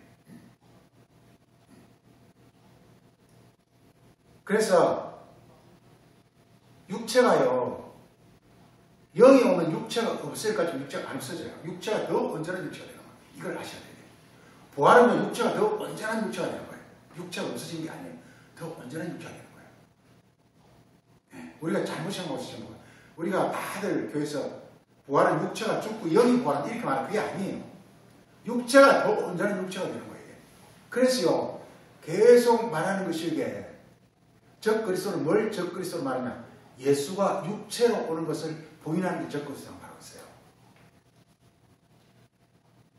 그래서 육체가요, 영이 오면 육체가 없을까 좀 육체가 안 없어져요. 육체가 더 온전한 육체가 되는 거예요. 이걸 아셔야 돼요. 부활하면 육체가 더 온전한 육체가 되는 거예요. 육체가 없어진 게 아니에요. 더 온전한 육체가 되는 거예요. 우리가 잘못 생각하시는 거예요. 우리가 다들 교회에서 부활은 육체가 죽고 영이 부활한다 이렇게 말하는 그게 아니에요. 육체가 더 온전한 육체가 되는 거예요. 그래서요 계속 말하는 것이 이게 적그리스도는 뭘 적그리스도로 말하냐, 예수가 육체로 오는 것을 부인하는 게 적그리스도라고 말하고 있어요.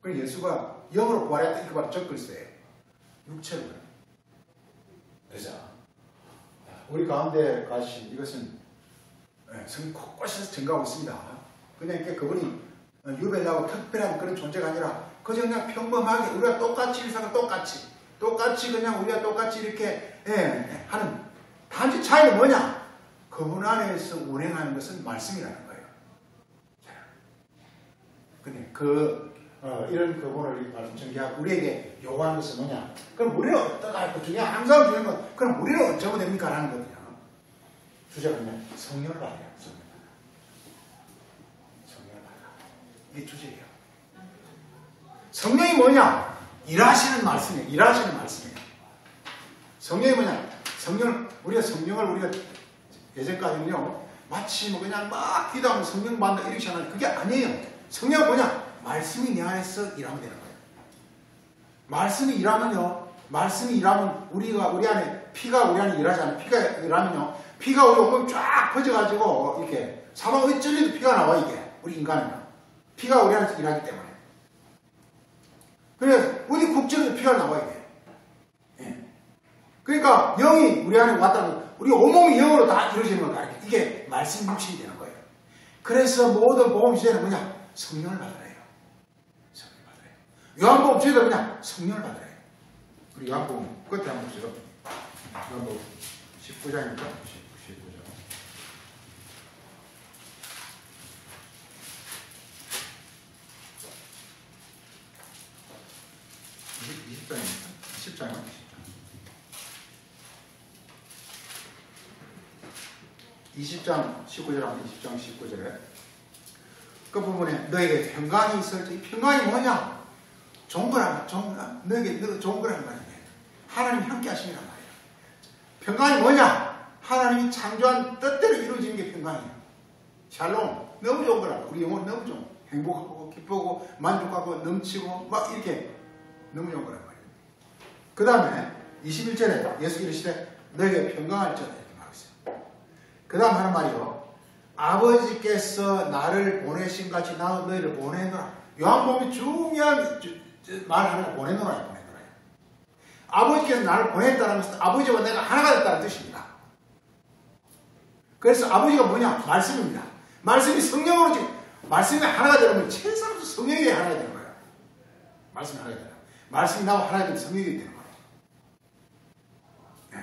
그리고 예수가 영으로 부활했다 이렇게 바로 적그리스도예요. 육체로. 그래서 우리 가운데 가신 이것은 성령 곳곳에서 증가하고 있습니다. 그냥 이렇게 그분이 유별나고 특별한 그런 존재가 아니라 그저 그냥 평범하게 우리가 똑같이 일상을 똑같이 그냥 우리가 똑같이 이렇게 하는 단지 차이는 뭐냐? 그분 안에서 운행하는 것은 말씀이라는 거예요. 근데 이런 그분을 말씀 전개하고 우리에게 요구하는 것은 뭐냐? 그럼 우리는 어떠가 할까? 항상 중요한 건 그럼 우리는 어쩌면 됩니까? 라는 거거든요. 주제가 그냥 성령을 받아요. 성령을 받아. 이게 주제예요. 성령이 뭐냐? 일하시는 말씀이에요. 일하시는 말씀이에요. 성령이 뭐냐? 우리가 예전까지는요, 마치 뭐 그냥 막 기도하면 성령 받는다 이렇게 하는 그게 아니에요. 성령은 뭐냐? 말씀이 내 안에서 일하면 되는 거예요. 말씀이 일하면 우리 안에 피가 우리 안에 일하잖아요. 피가 일하면요, 피가 우리 온몸 쫙 퍼져가지고 이렇게 사방 어찌리도 피가 나와. 이게 우리 인간은요, 피가 우리 안에서 일하기 때문에. 그래서 우리 국정에도 피가 나와. 이게. 그러니까 영이 우리 안에 왔다는, 우리 온몸이 영으로 다 이루어지는 걸 가르쳐. 이게 말씀 육신이 되는 거예요. 그래서 모든 복음 시대는 뭐냐? 성령을 받으래요. 성령을 받으래요. 요한복음 시대는 뭐냐? 성령을 받으래요. 우리 요한복음 끝에 한번 보시죠. 요한복음 19장입니까? 19장. 20장입니까? 10장이요? 20장 19절하고 20장 19절에 그 부분에 너에게 평강이 있을지. 이 평강이 뭐냐? 너에게 좋은 거라는 말이에요. 하나님이 함께 하시란 말이에요. 평강이 뭐냐? 하나님이 창조한 뜻대로 이루어지는 게 평강이에요. 샬롬. 너무 좋은 거라고. 우리 영혼 너무 좋은, 행복하고 기쁘고 만족하고 넘치고 막 이렇게 너무 좋은 거란 말이에요. 그 다음에 21절에 예수 이르시되 너에게 평강할지어다 이렇게 말하고 있어요. 그 다음 하는 말이요, 아버지께서 나를 보내신 같이 나도 너희를 보내노라. 요한복음이 중요한 말 하나, 보내노라. 아버지께서 나를 보냈다는 것은 아버지와 내가 하나가 됐다는 뜻입니다. 그래서 아버지가 뭐냐? 말씀입니다. 말씀이 성령으로 지금, 말씀이 하나가 되면 최소한 성령이 하나가 되는 거예요. 말씀이 하나가 되는 거예요. 말씀이 나와 하나가 되면 성령이 되는 거예요. 네.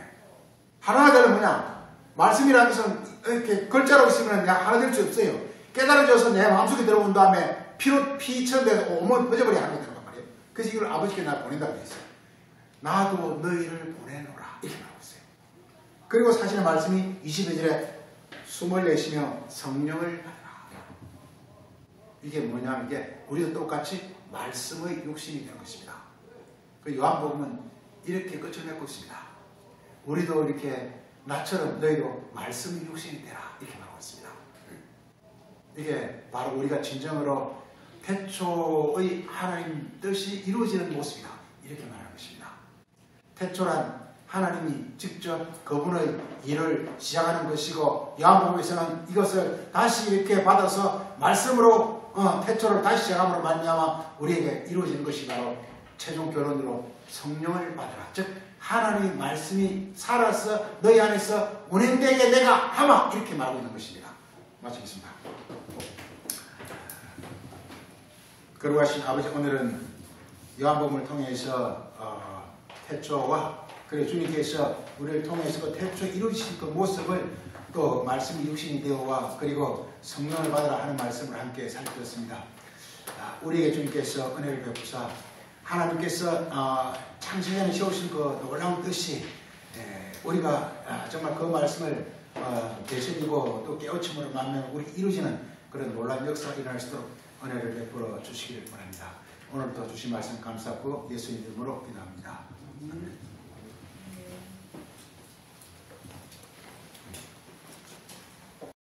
하나가 되면 뭐냐? 말씀이라는 것은 이렇게 글자로 있으면 내가 하나 될 수 없어요. 깨달아져서 내 마음속에 들어온 다음에 피처럼 돼서 온몸 퍼져버려 하는 거란 말이에요. 그래서 이걸 아버지께 나 보낸다고 했어요. 나도 너희를 보내노라 이렇게 나오고 있어요. 그리고 사실은 말씀이 22절에 숨을 내쉬며 성령을 받으라. 이게 뭐냐면 이게 우리도 똑같이 말씀의 육신이 되는 것입니다. 그 요한복음은 이렇게 끝을 맺고 있습니다. 우리도 이렇게 나처럼 너희도 말씀의 육신이 되라 이렇게 말하고 있습니다. 이게 바로 우리가 진정으로 태초의 하나님 뜻이 이루어지는 모습이다 이렇게 말하는 것입니다. 태초란 하나님이 직접 그분의 일을 시작하는 것이고, 요한복음에서는 이것을 다시 이렇게 받아서 말씀으로 태초를 다시 시작함으로 말미암아 우리에게 이루어지는 것이 바로 최종 결론으로 성령을 받으라. 즉 하나님의 말씀이 살아서 너희 안에서 운행되게 내가 하마 이렇게 말하고 있는 것입니다. 마치겠습니다. 거룩하신 아버지, 오늘은 요한복음을 통해서 태초와 그리고 주님께서 우리를 통해서 그 태초 이루신 그 모습을 또 말씀이 육신이 되어와 그리고 성령을 받으라 하는 말씀을 함께 살폈습니다. 우리에게 주님께서 은혜를 베푸사 하나님께서 창세전에 세우신 그 놀라운 뜻이 우리가 정말 그 말씀을 되새기고 또 깨우침으로 만면 우리 이루어지는 그런 놀라운 역사가 일어날 수 있도록 은혜를 베풀어 주시기를 바랍니다. 오늘도 주신 말씀 감사하고 예수님 이름으로 기도합니다.